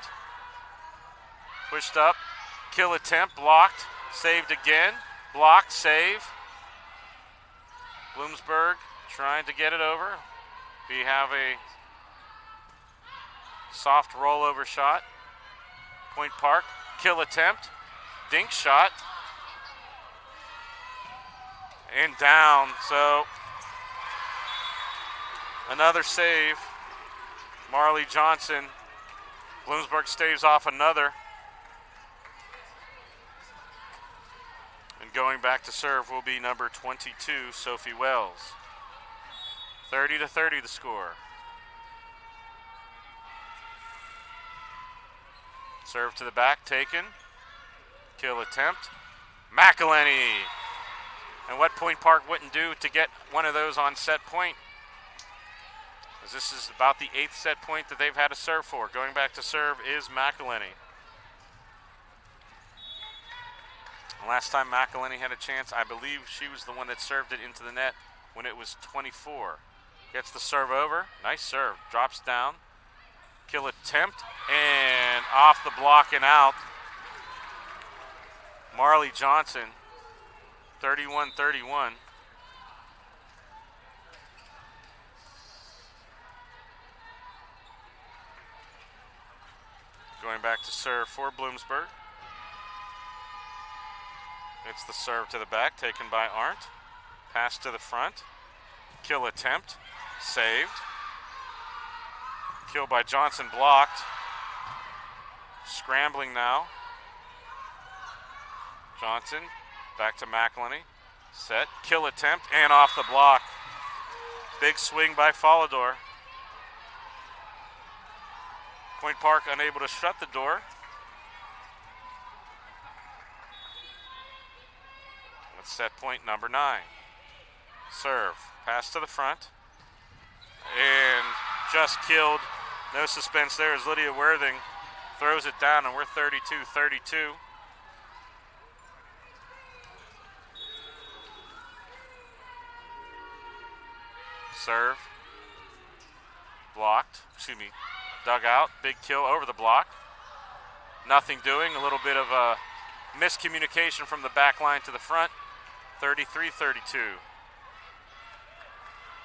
Pushed up. Kill attempt. Blocked. Saved again. Blocked. Save. Bloomsburg trying to get it over. We have a soft rollover shot. Point Park. Kill attempt. Dink shot. And down. So another save. Marley Johnson. Bloomsburg staves off another. And going back to serve will be number 22, Sophie Wells. 30-30 the score. Serve to the back, taken. Kill attempt. McElhenney. And what Point Park wouldn't do to get one of those on set point. As this is about the 8th set point that they've had to serve for. Going back to serve is McElhenney. Last time McElhenney had a chance, I believe she was the one that served it into the net when it was 24. Gets the serve over. Nice serve. Drops down. Kill attempt. And off the block and out. Marley Johnson, 31-31. Going back to serve for Bloomsburg. It's the serve to the back, taken by Arndt. Pass to the front. Kill attempt. Saved. Kill by Johnson blocked. Scrambling now. Johnson back to McElhenney. Set. Kill attempt and off the block. Big swing by Follador. Point Park unable to shut the door. Let's set point number 9. Serve. Pass to the front. And just killed. No suspense there as Lydia Worthing throws it down, and we're 32-32. Serve. Blocked. Excuse me. Dug out. Big kill over the block. Nothing doing. A little bit of a miscommunication from the back line to the front. 33-32.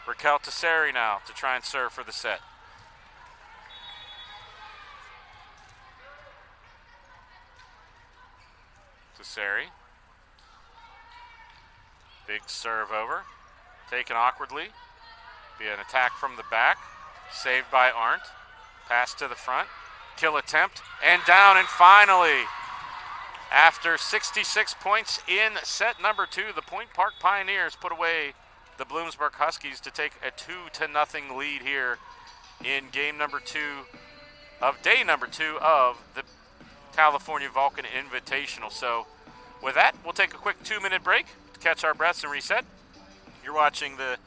Raquel Tesseri now to try and serve for the set. Tesseri. Big serve over. Taken awkwardly. Be an attack from the back. Saved by Arndt. Pass to the front. Kill attempt. And down, and finally, after 66 points in set number 2, the Point Park Pioneers put away the Bloomsburg Huskies to take a 2-0 lead here in game number 2 of day number 2 of the California Vulcan Invitational. So with that, we'll take a quick 2-minute break to catch our breaths and reset. You're watching the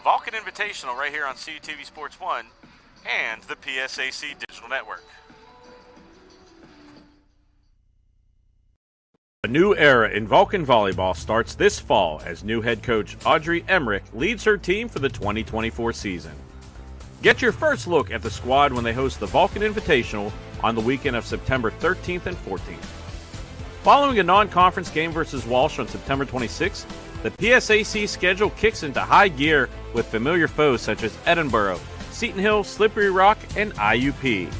Vulcan Invitational right here on CUTV Sports 1 and the PSAC Digital Network. A new era in Vulcan volleyball starts this fall as new head coach Audrey Emmerich leads her team for the 2024 season. Get your first look at the squad when they host the Vulcan Invitational on the weekend of September 13th and 14th. Following a non-conference game versus Walsh on September 26th, the PSAC schedule kicks into high gear with familiar foes such as Edinburgh, Seton Hill, Slippery Rock, and IUP.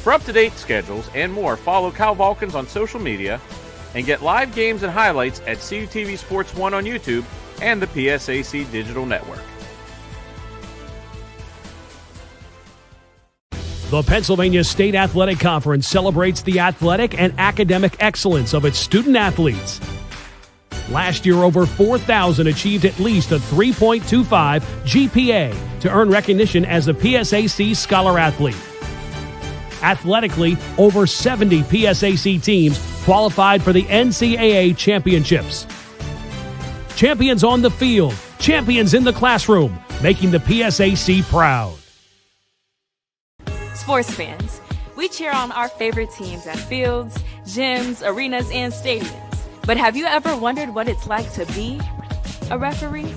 For up-to-date schedules and more, follow Cal Vulcans on social media and get live games and highlights at CUTV Sports 1 on YouTube and the PSAC Digital Network. The Pennsylvania State Athletic Conference celebrates the athletic and academic excellence of its student athletes. Last year, over 4,000 achieved at least a 3.25 GPA to earn recognition as a PSAC Scholar Athlete. Athletically, over 70 PSAC teams qualified for the NCAA championships. Champions on the field, champions in the classroom, making the PSAC proud. Sports fans, we cheer on our favorite teams at fields, gyms, arenas, and stadiums. But have you ever wondered what it's like to be a referee?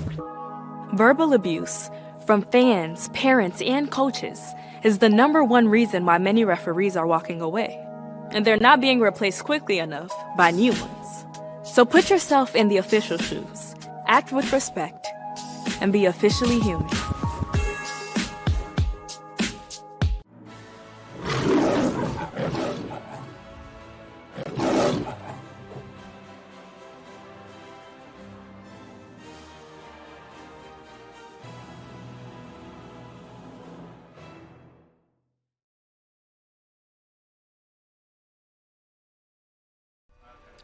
Verbal abuse from fans, parents, and coaches is the #1 reason why many referees are walking away. And they're not being replaced quickly enough by new ones. So put yourself in the official shoes, act with respect, and be officially human.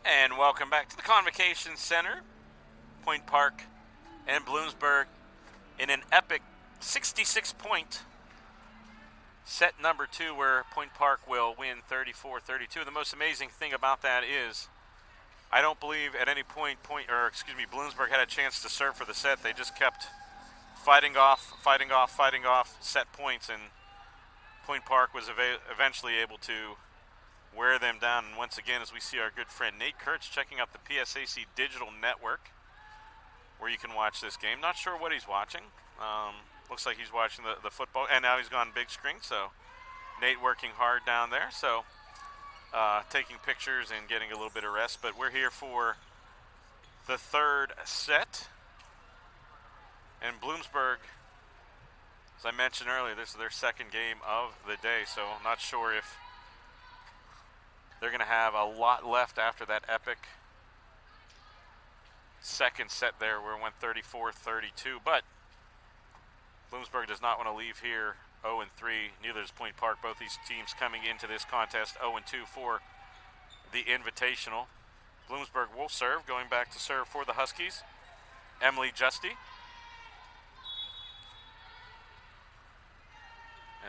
And welcome back to the Convocation Center. Point Park and Bloomsburg in an epic 66-point set number 2 where Point Park will win 34-32. The most amazing thing about that is I don't believe at any point Bloomsburg had a chance to serve for the set. They just kept fighting off set points, and Point Park was eventually able to wear them down. And once again, as we see our good friend Nate Kurtz checking out the PSAC Digital Network, where you can watch this game. Not sure what he's watching. Looks like he's watching the football, and now he's gone big screen, so Nate working hard down there, so taking pictures and getting a little bit of rest. But we're here for the third set. And Bloomsburg, as I mentioned earlier, this is their second game of the day, so I'm not sure if they're going to have a lot left after that epic second set there where it went 34-32. But Bloomsburg does not want to leave here 0-3. Neither does Point Park. Both these teams coming into this contest 0-2 for the Invitational. Bloomsburg will serve, going back to serve for the Huskies. Emily Justy.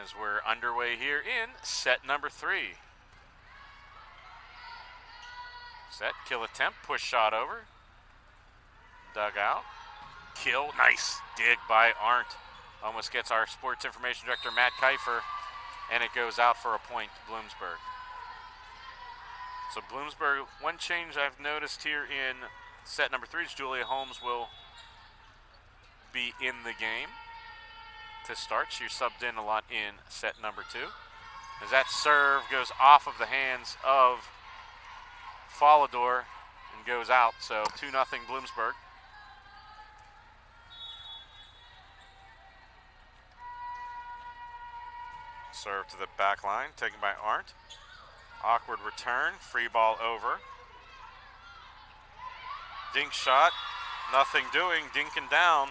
As we're underway here in set number 3. Set, kill attempt, push shot over. Dug out. Kill, nice dig by Arndt. Almost gets our sports information director, Matt Kiefer, and it goes out for a point to Bloomsburg. So Bloomsburg, one change I've noticed here in set number 3 is Julia Holmes will be in the game to start. She subbed in a lot in set number 2. As that serve goes off of the hands of Follador and goes out, so 2-0 Bloomsburg. Serve to the back line, taken by Arndt. Awkward return, free ball over. Dink shot, nothing doing, dinking down.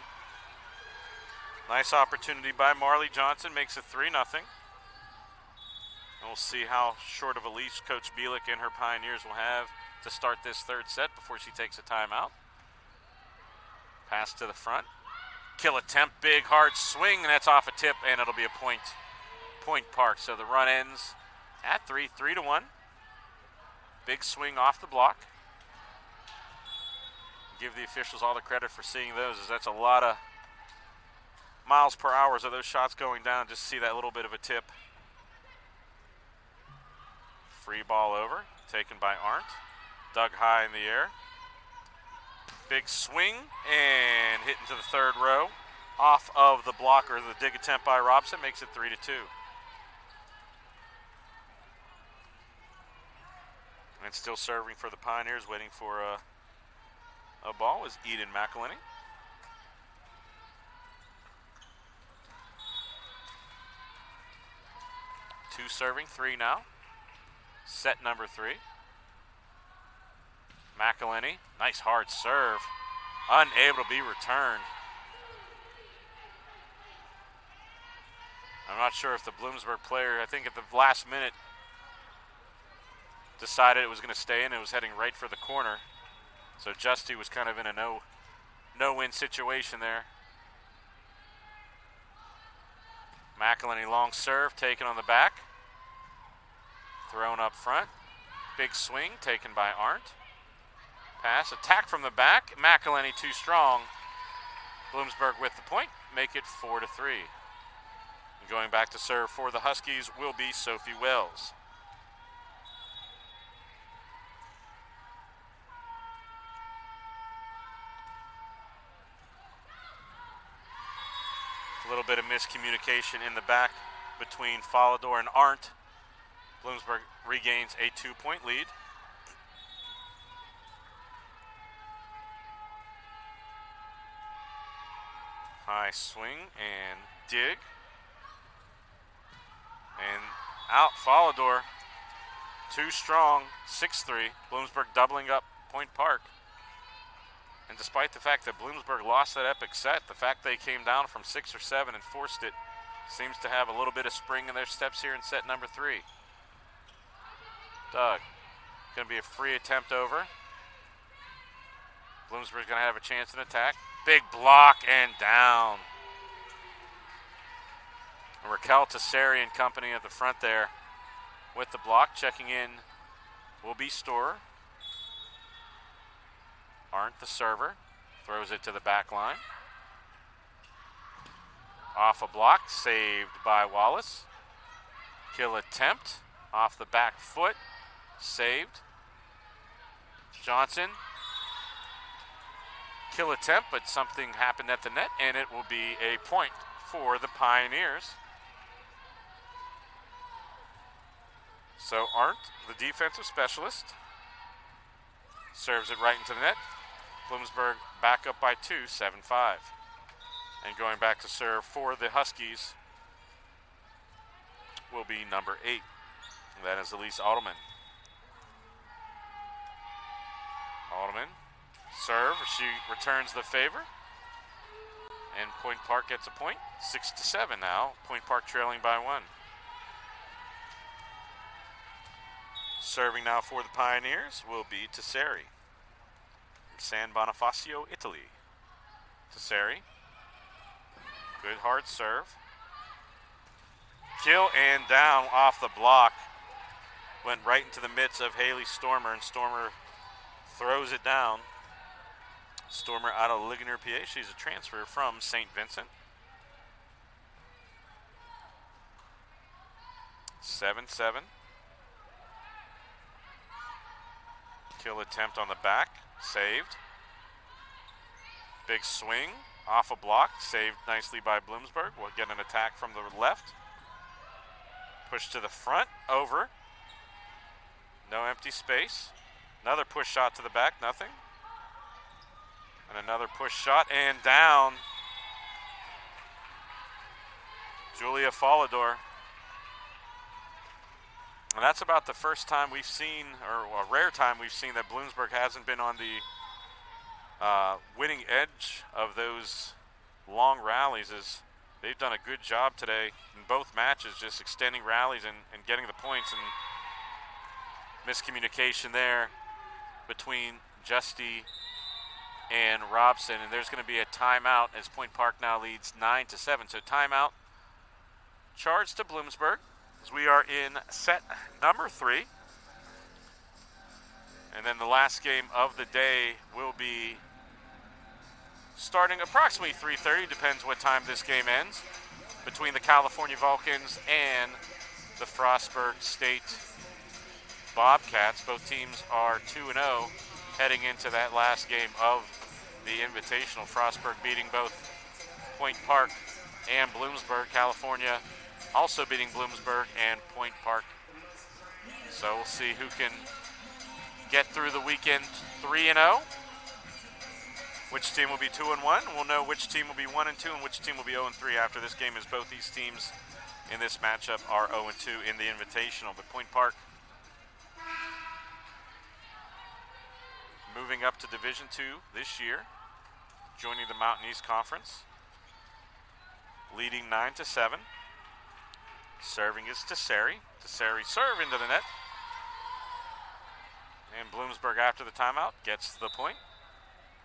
Nice opportunity by Marley Johnson, makes it 3-0. And we'll see how short of a leash Coach Bielik and her Pioneers will have to start this third set before she takes a timeout. Pass to the front. Kill attempt, big hard swing, and that's off a tip, and it'll be a point. Point Park. So the run ends at 3-1. Big swing off the block. Give the officials all the credit for seeing those, as that's a lot of miles per hour of those shots going down. Just see that little bit of a tip. Free ball over, taken by Arndt. Dug high in the air. Big swing and hit into the third row. Off of the block, or the dig attempt by Robson, makes it 3-2. And still serving for the Pioneers, waiting for a ball, is Eden McElhenney. Two serving, 3 now. Set number 3. McElhenney, nice hard serve. Unable to be returned. I'm not sure if the Bloomsburg player, I think at the last minute, decided it was going to stay in. It was heading right for the corner. So Justy was kind of in a no-win situation there. McElhenney long serve, taken on the back. Thrown up front. Big swing, taken by Arndt. Pass, attack from the back. McElhenney too strong. Bloomsburg with the point, make it 4-3. And going back to serve for the Huskies will be Sophie Wells. A little bit of miscommunication in the back between Follador and Arndt. Bloomsburg regains a 2-point lead. High swing and dig. And out Follador. Too strong, 6-3. Bloomsburg doubling up Point Park. And despite the fact that Bloomsburg lost that epic set, the fact they came down from 6 or 7 and forced it seems to have a little bit of spring in their steps here in set number 3. Doug, going to be a free attempt over. Bloomsburg's going to have a chance in attack. Big block and down. And Raquel Tesseri and company at the front there with the block. Checking in will be Storer. Arndt, the server, throws it to the back line. Off a block, saved by Wallace. Kill attempt, off the back foot, saved. Johnson, kill attempt, but something happened at the net, and it will be a point for the Pioneers. So Arndt, the defensive specialist, serves it right into the net. Bloomsburg back up by 2, 7-5. And going back to serve for the Huskies will be number 8. That is Elise Alderman. Alderman, serve. She returns the favor. And Point Park gets a point. 6-7 now. Point Park trailing by 1. Serving now for the Pioneers will be Tesseri. San Bonifacio, Italy. Tesseri. Good hard serve. Kill and down off the block. Went right into the midst of Haley Stormer, and Stormer throws it down. Stormer out of Ligonier, PA. She's a transfer from St. Vincent. 7-7. Kill attempt on the back. Saved. Big swing off a block. Saved nicely by Bloomsburg. We'll get an attack from the left. Push to the front. Over. No empty space. Another push shot to the back. Nothing. And another push shot and down. Julia Follador. And that's about the first time we've seen, or a rare time we've seen, that Bloomsburg hasn't been on the winning edge of those long rallies. Is they've done a good job today in both matches, just extending rallies and getting the points. And miscommunication there between Justy and Robson. And there's going to be a timeout as Point Park now leads 9-7. So timeout charged to Bloomsburg. We are in set number 3. And then the last game of the day will be starting approximately 3:30, depends what time this game ends, between the California Vulcans and the Frostburg State Bobcats. Both teams are 2-0 heading into that last game of the Invitational. Frostburg beating both Point Park and Bloomsburg. California also beating Bloomsburg and Point Park. So we'll see who can get through the weekend 3-0. Which team will be 2-1. We'll know which team will be 1-2 and which team will be 0-3 after this game, as both these teams in this matchup are 0-2 in the Invitational. But Point Park moving up to Division II this year, joining the Mountain East Conference, leading 9-7. Serving is Tesseri. Tesseri serve into the net. And Bloomsburg, after the timeout, gets the point.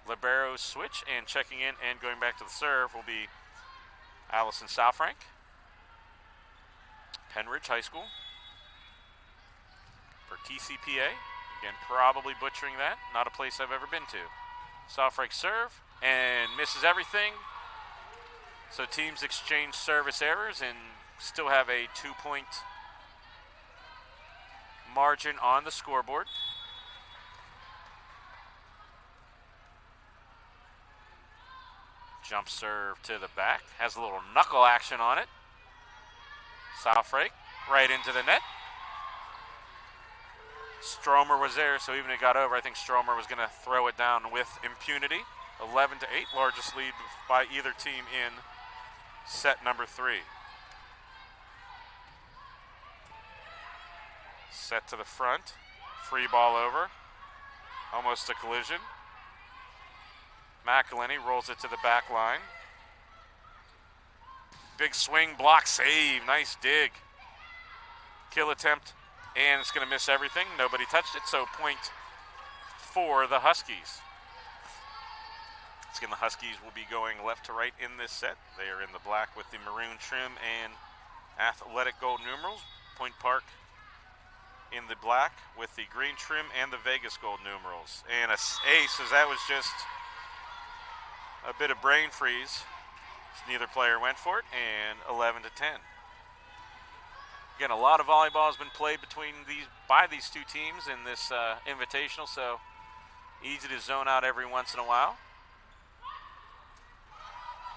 Libero switch, and checking in and going back to the serve will be Allison Southrank. Penridge High School. For TCPA. Again, probably butchering that. Not a place I've ever been to. Southrank serve and misses everything. So teams exchange service errors and still have a 2-point margin on the scoreboard. Jump serve to the back. Has a little knuckle action on it. Southrank right into the net. Stromer was there, so even if it got over, I think Stromer was going to throw it down with impunity. 11-8, largest lead by either team in set number 3. Set to the front, free ball over, almost a collision. McElhenney rolls it to the back line. Big swing, block, save, nice dig. Kill attempt, and it's going to miss everything. Nobody touched it, so point for the Huskies. Again, the Huskies will be going left to right in this set. They are in the black with the maroon trim and athletic gold numerals. Point Park in the black with the green trim and the Vegas gold numerals. And a ace, as that was just a bit of brain freeze. Neither player went for it, and 11-10. Again, a lot of volleyball has been played by these two teams in this invitational, so easy to zone out every once in a while.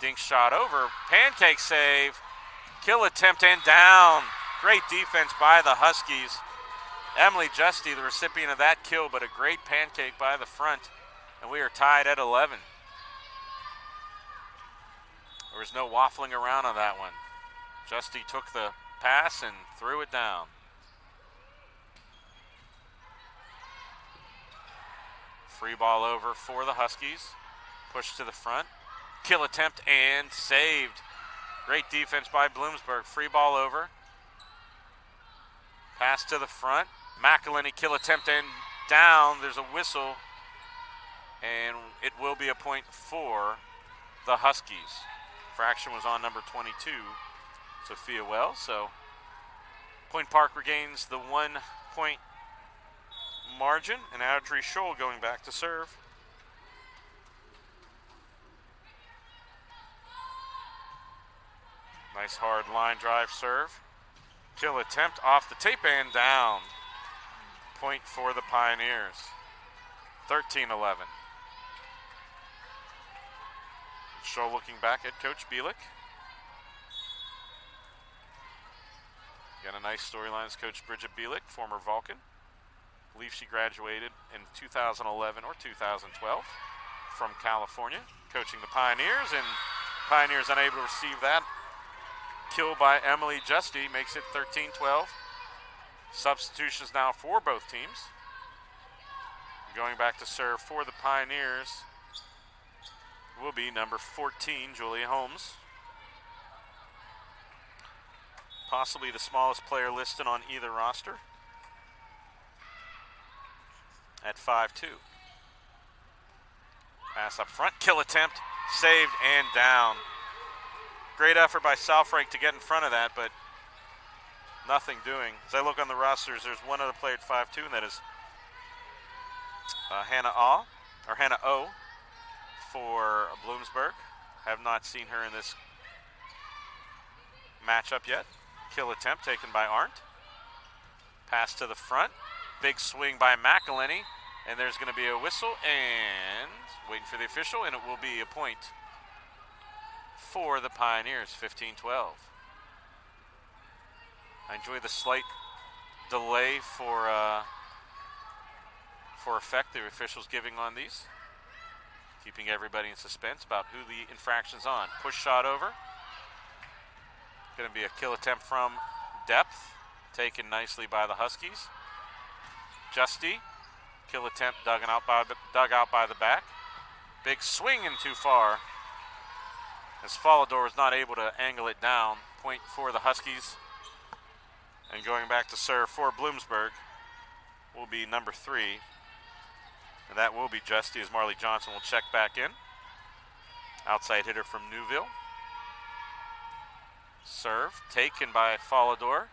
Dink shot over. Pancake save. Kill attempt and down. Great defense by the Huskies. Emily Justy, the recipient of that kill, but a great pancake by the front. And we are tied at 11. There was no waffling around on that one. Justy took the pass and threw it down. Free ball over for the Huskies. Push to the front. Kill attempt and saved. Great defense by Bloomsburg. Free ball over. Pass to the front. McElhenney kill attempt and down. There's a whistle. And it will be a point for the Huskies. Fraction was on number 22, Sophia Wells. So Point Park regains the 1 point margin, and Audrey Scholl going back to serve. Nice hard line drive serve. Kill attempt off the tape and down. Point for the Pioneers. 13-11. Scholl looking back at Coach Bielik. Got a nice storyline as Coach Bridget Bielik, former Vulcan. I believe she graduated in 2011 or 2012 from California, coaching the Pioneers, and Pioneers unable to receive that. Kill by Emily Justy makes it 13-12. Substitutions now for both teams. Going back to serve for the Pioneers will be number 14, Julia Holmes. Possibly the smallest player listed on either roster at 5'2". Pass up front, kill attempt, saved and down. Great effort by Southrank to get in front of that, but nothing doing. As I look on the rosters, there's one other player at 5'2", and that is Hannah O for Bloomsburg. Have not seen her in this matchup yet. Kill attempt taken by Arndt. Pass to the front. Big swing by McElhenney. And there's going to be a whistle and waiting for the official, and it will be a point for the Pioneers, 15-12. I enjoy the slight delay for effect the officials giving on these. Keeping everybody in suspense about who the infraction's on. Push shot over. Going to be a kill attempt from depth. Taken nicely by the Huskies. Justy. Kill attempt dug out by the back. Big swing and too far. As Follador was not able to angle it down. Point for the Huskies. And going back to serve for Bloomsburg will be number 3. And that will be Justy as Marley Johnson will check back in. Outside hitter from Newville. Serve taken by Follador.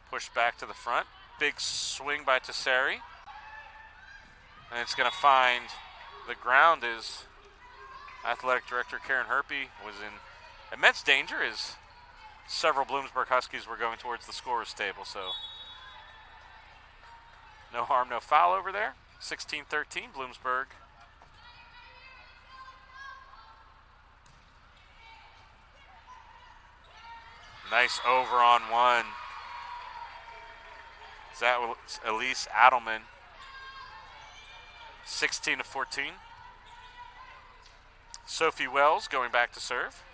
Push back to the front. Big swing by Tesseri. And it's going to find the ground as Athletic Director Karen Herpy was in immense danger as several Bloomsburg Huskies were going towards the scorer's table. So no harm, no foul over there. 16-13, Bloomsburg. Nice over on one. That was Elise Adelman. 16-14. Sophie Wells going back to serve.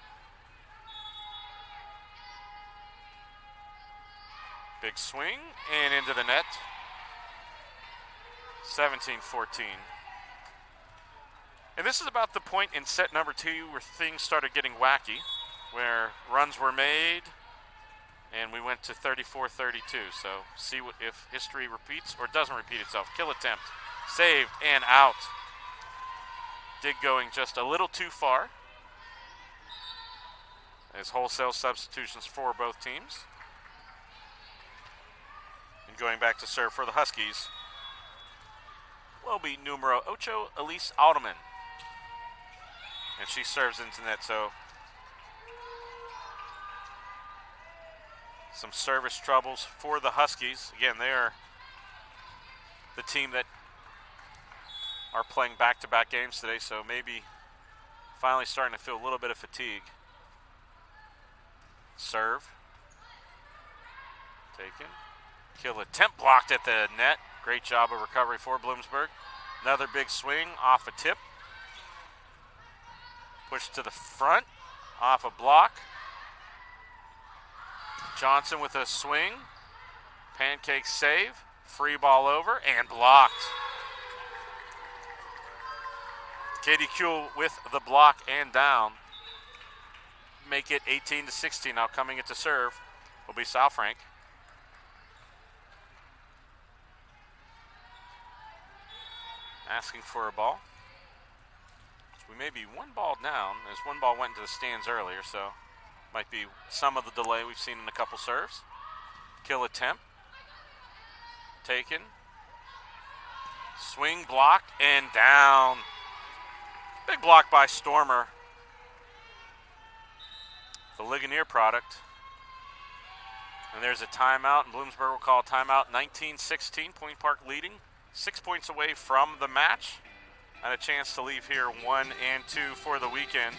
Big swing and into the net. 17-14. And this is about the point in set number 2 where things started getting wacky, where runs were made and we went to 34-32. So see what if history repeats or doesn't repeat itself. Kill attempt. Saved and out. Dig going just a little too far. As wholesale substitutions for both teams. And going back to serve for the Huskies will be numero 8, Elise Alderman. And she serves into net, so some service troubles for the Huskies. Again, they are the team that are playing back-to-back games today, so maybe Finally starting to feel a little bit of fatigue. Serve. Taken. Kill attempt blocked at the net. Great job of recovery for Bloomsburg. Another big swing off a tip. Push to the front. Off a block. Johnson with a swing. Pancake save. Free ball over and blocked. Katie Kuehl with the block and down. Make it 18-16. Now coming into serve will be South Frank. Asking for a ball. So we may be one ball down, as one ball went into the stands earlier, so might be some of the delay we've seen in a couple serves. Kill attempt. Taken. Swing, block, and down. Big block by Stormer. The Ligonier product. And there's a timeout, and Bloomsburg will call a timeout. 19-16, Point Park leading. 6 points away from the match. And a chance to leave here 1 and 2 for the weekend.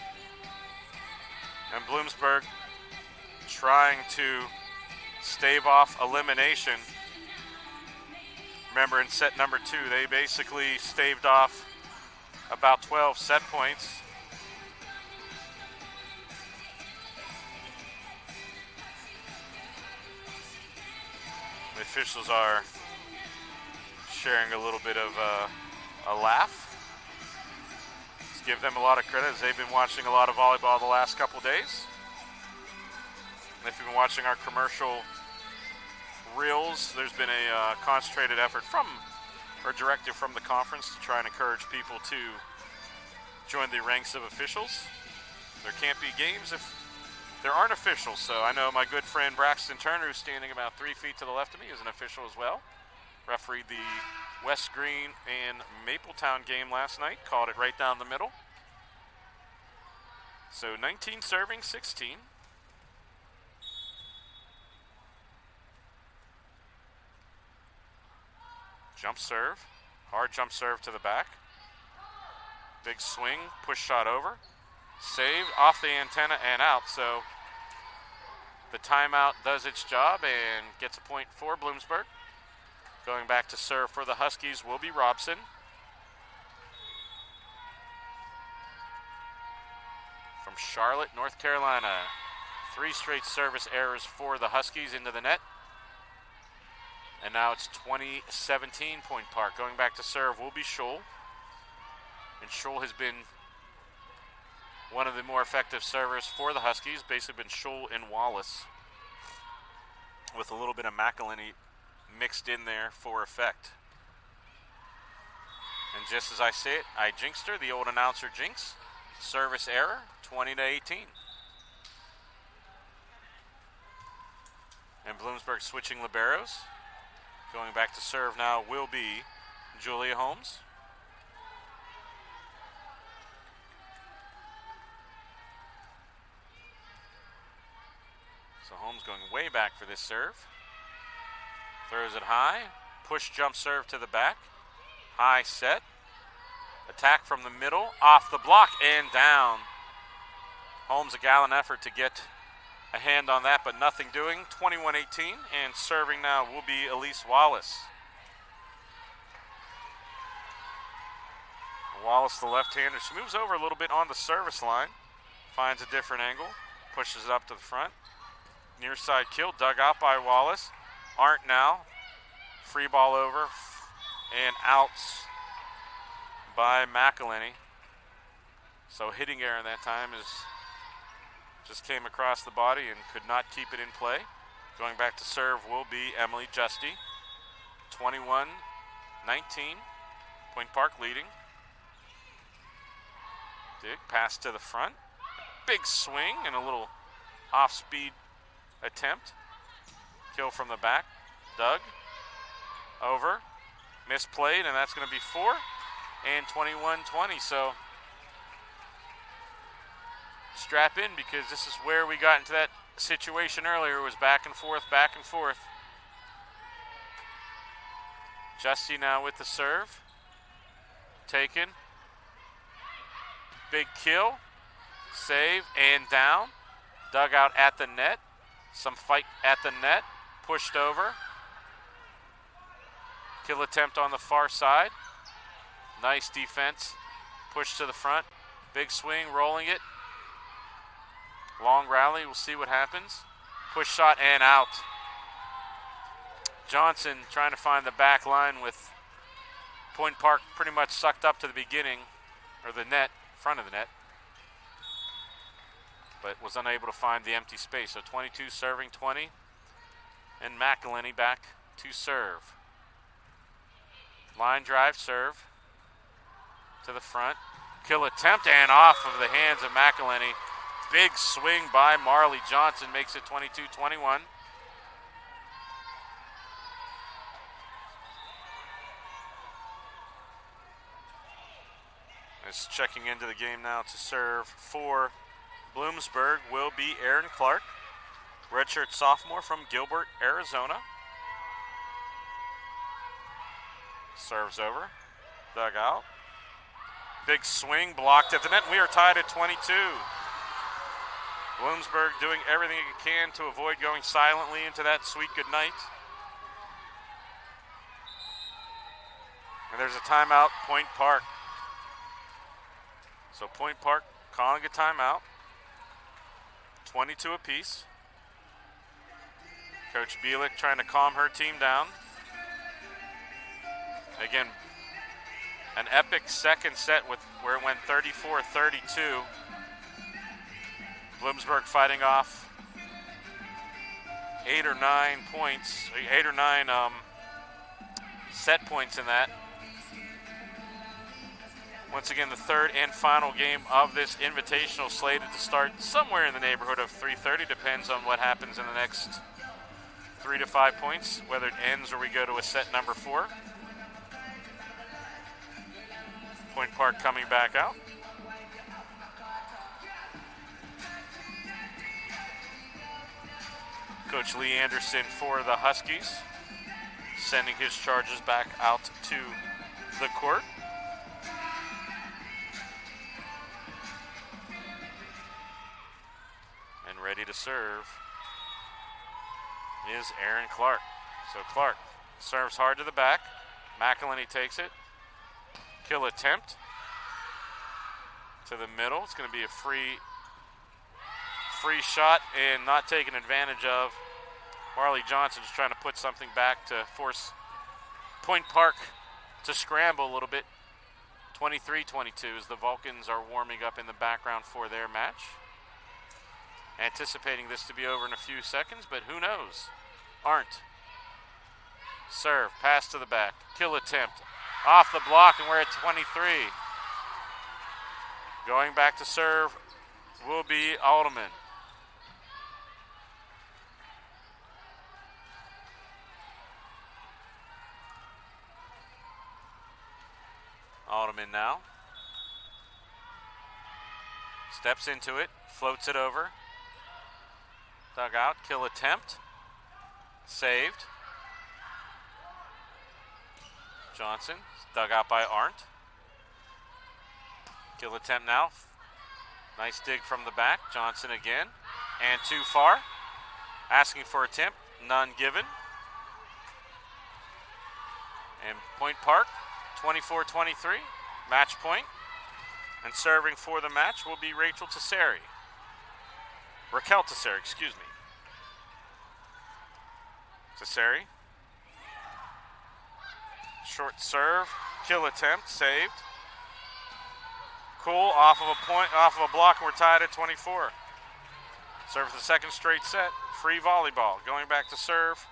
And Bloomsburg trying to stave off elimination. Remember, in set number 2, they basically staved off about 12 set points. The officials are sharing a little bit of a laugh. Let's give them a lot of credit, as they've been watching a lot of volleyball the last couple days. And if you've been watching our commercial reels, there's been a concentrated effort or directive from the conference to try and encourage people to join the ranks of officials. There can't be games if there aren't officials. So I know my good friend Braxton Turner, who's standing about 3 feet to the left of me, is an official as well. Refereed the West Green and Mapletown game last night. Called it right down the middle. So 19 serving, 16. Jump serve. Hard jump serve to the back. Big swing, push shot over. Saved off the antenna and out. So the timeout does its job and gets a point for Bloomsburg. Going back to serve for the Huskies will be Robson. From Charlotte, North Carolina. 3 straight service errors for the Huskies into the net. And now it's 20-17 Point Park. Going back to serve will be Scholl. And Scholl has been one of the more effective servers for the Huskies. Basically been Scholl and Wallace, with a little bit of McElhenney mixed in there for effect. And just as I say it, I jinxed her, the old announcer jinx. Service error, 20-18. And Bloomsburg switching liberos. Going back to serve now will be Julia Holmes. So Holmes going way back for this serve. Throws it high. Push jump serve to the back. High set. Attack from the middle. Off the block and down. Holmes a gallant effort to get a hand on that, but nothing doing. 21-18, and serving now will be Elise Wallace. Wallace, the left-hander, she moves over a little bit on the service line. Finds a different angle. Pushes it up to the front. Near side kill, dug out by Wallace. Arndt now. Free ball over and outs by McElhenney. So hitting error that time is just came across the body and could not keep it in play. Going back to serve will be Emily Justy. 21-19. Point Park leading. Dig, pass to the front. Big swing and a little off-speed attempt. Kill from the back. Dug. Over. Misplayed, and that's going to be 4. And 21-20. So strap in, because this is where we got into that situation earlier. It was back and forth, back and forth. Justy now with the serve. Taken. Big kill. save, and down. Dug out at the net. Some fight at the net. Pushed over. Kill attempt on the far side. Nice defense. Push to the front. Big swing, rolling it. Long rally, we'll see what happens. Push shot and out. Johnson trying to find the back line with Point Park pretty much sucked up to the beginning, or the net, front of the net, but was unable to find the empty space. So 22 serving 20, and McElhenney back to serve. Line drive serve to the front. Kill attempt and off of the hands of McElhenney. Big swing by Marley Johnson makes it 22-21. Is checking into the game now to serve for Bloomsburg will be Aaron Clark, redshirt sophomore from Gilbert, Arizona. Serves over, dug out. Big swing blocked at the net. We are tied at 22. Bloomsburg doing everything it can to avoid going silently into that sweet good night. And there's a timeout, Point Park. So Point Park calling a timeout. 22 apiece. Coach Bielik trying to calm her team down. Again, an epic second set with where it went 34-32. Bloomsburg fighting off 8 or 9 points, 8 or 9 set points in that. Once again, the third and final game of this invitational slated to start somewhere in the neighborhood of 3:30. Depends on what happens in the next 3 to 5 points, whether it ends or we go to a set number 4. Point Park coming back out. Coach Lee Anderson for the Huskies, sending his charges back out to the court. And ready to serve is Aaron Clark. So Clark serves hard to the back. McElhenney takes it. Kill attempt to the middle. It's going to be a free shot and not taken advantage of. Marley Johnson just trying to put something back to force Point Park to scramble a little bit. 23-22 as the Vulcans are warming up in the background for their match. Anticipating this to be over in a few seconds, but who knows? Aren't. Serve, pass to the back, kill attempt. Off the block, and we're at 23. Going back to serve will be Alderman. Alderman now. Steps into it, floats it over. Dug out, kill attempt. Saved. Johnson, dug out by Arndt. Kill attempt now. Nice dig from the back. Johnson again. And too far. Asking for a tip. None given. And Point Park, 24-23. Match point. And serving for the match will be Raquel Tesseri, excuse me. Tesseri. Short serve, kill attempt, saved. Cool, off of a block, and we're tied at 24. Serve the second straight set, free volleyball. Going back to serve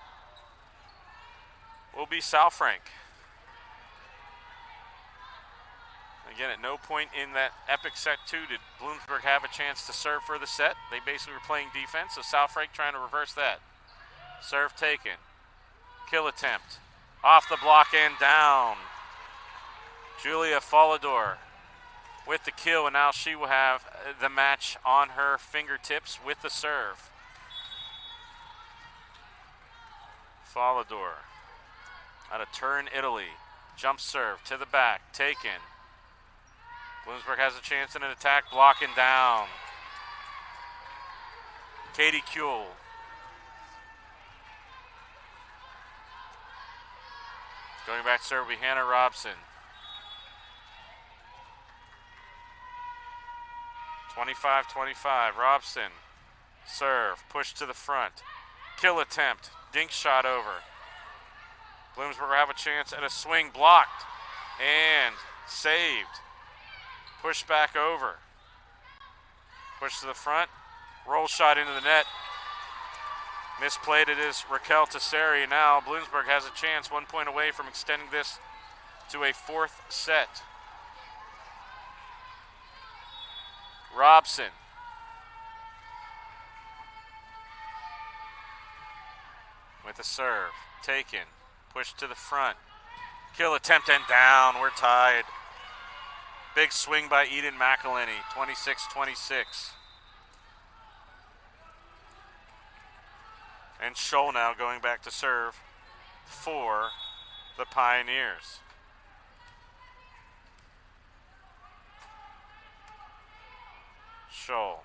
will be Sal Frank. Again, at no point in that epic set 2 did Bloomsburg have a chance to serve for the set. They basically were playing defense, so Sal Frank trying to reverse that. Serve taken, kill attempt. Off the block and down. Julia Follador with the kill, and now she will have the match on her fingertips with the serve. Follador out of Turin, Italy. Jump serve to the back, taken. Bloomsburg has a chance in an attack, blocking down. Katie Kuehl. Going back to serve will be Hannah Robson. 25-25, Robson. Serve, push to the front. Kill attempt, dink shot over. Bloomsburg will have a chance at a swing, blocked and saved. Push back over. Push to the front, roll shot into the net. Misplayed it is Raquel Tesseri. Now Bloomsburg has a chance, 1 point away from extending this to a fourth set. Robson. With a serve, taken, pushed to the front. Kill attempt and down, we're tied. Big swing by Eden McElhenney, 26-26. And Scholl now going back to serve for the Pioneers. Scholl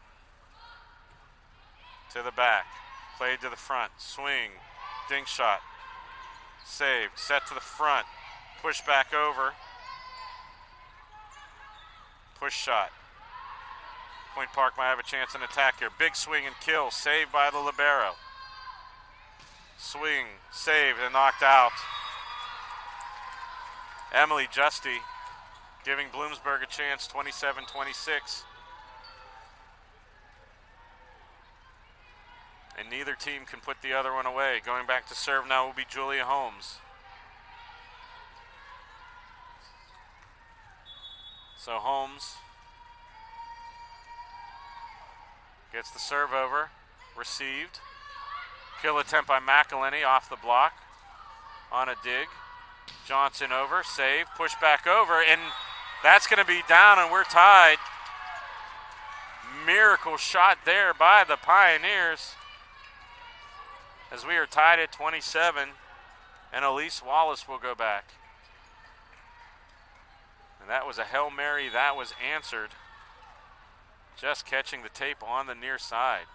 to the back, played to the front, swing, dink shot, saved, set to the front, push back over, push shot. Point Park might have a chance in attack here. Big swing and kill, saved by the libero. Swing, saved and knocked out. Emily Justy giving Bloomsburg a chance, 27-26. And neither team can put the other one away. Going back to serve now will be Julia Holmes. So Holmes gets the serve over, received. Kill attempt by McElhenney off the block on a dig. Johnson over, save, push back over, and that's going to be down and we're tied. Miracle shot there by the Pioneers as we are tied at 27, and Elise Wallace will go back. And that was a Hail Mary that was answered. Just catching the tape on the near side.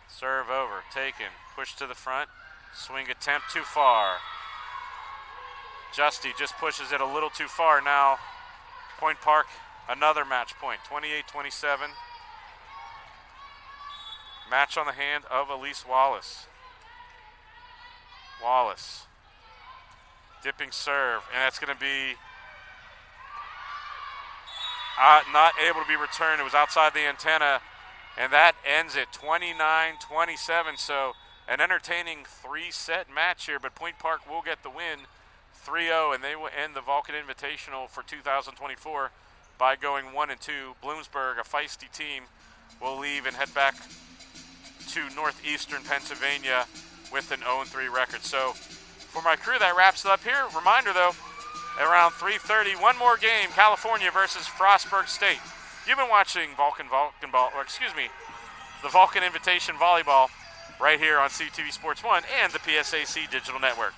Serve over, taken, push to the front, swing attempt too far. Justy just pushes it a little too far now. Point Park, another match point, 28-27. Match on the hand of Elise Wallace. Wallace, dipping serve, and that's going to be not able to be returned. It was outside the antenna, and that ends it 29-27. So an entertaining three-set match here, but Point Park will get the win 3-0, and they will end the Vulcan Invitational for 2024 by going 1-2. Bloomsburg, a feisty team, will leave and head back to northeastern Pennsylvania with an 0-3 record. So for my crew, that wraps it up here. Reminder though, around 3:30, one more game, California versus Frostburg State. You've been watching the Vulcan Invitation Volleyball right here on CTV Sports 1 and the PSAC Digital Network.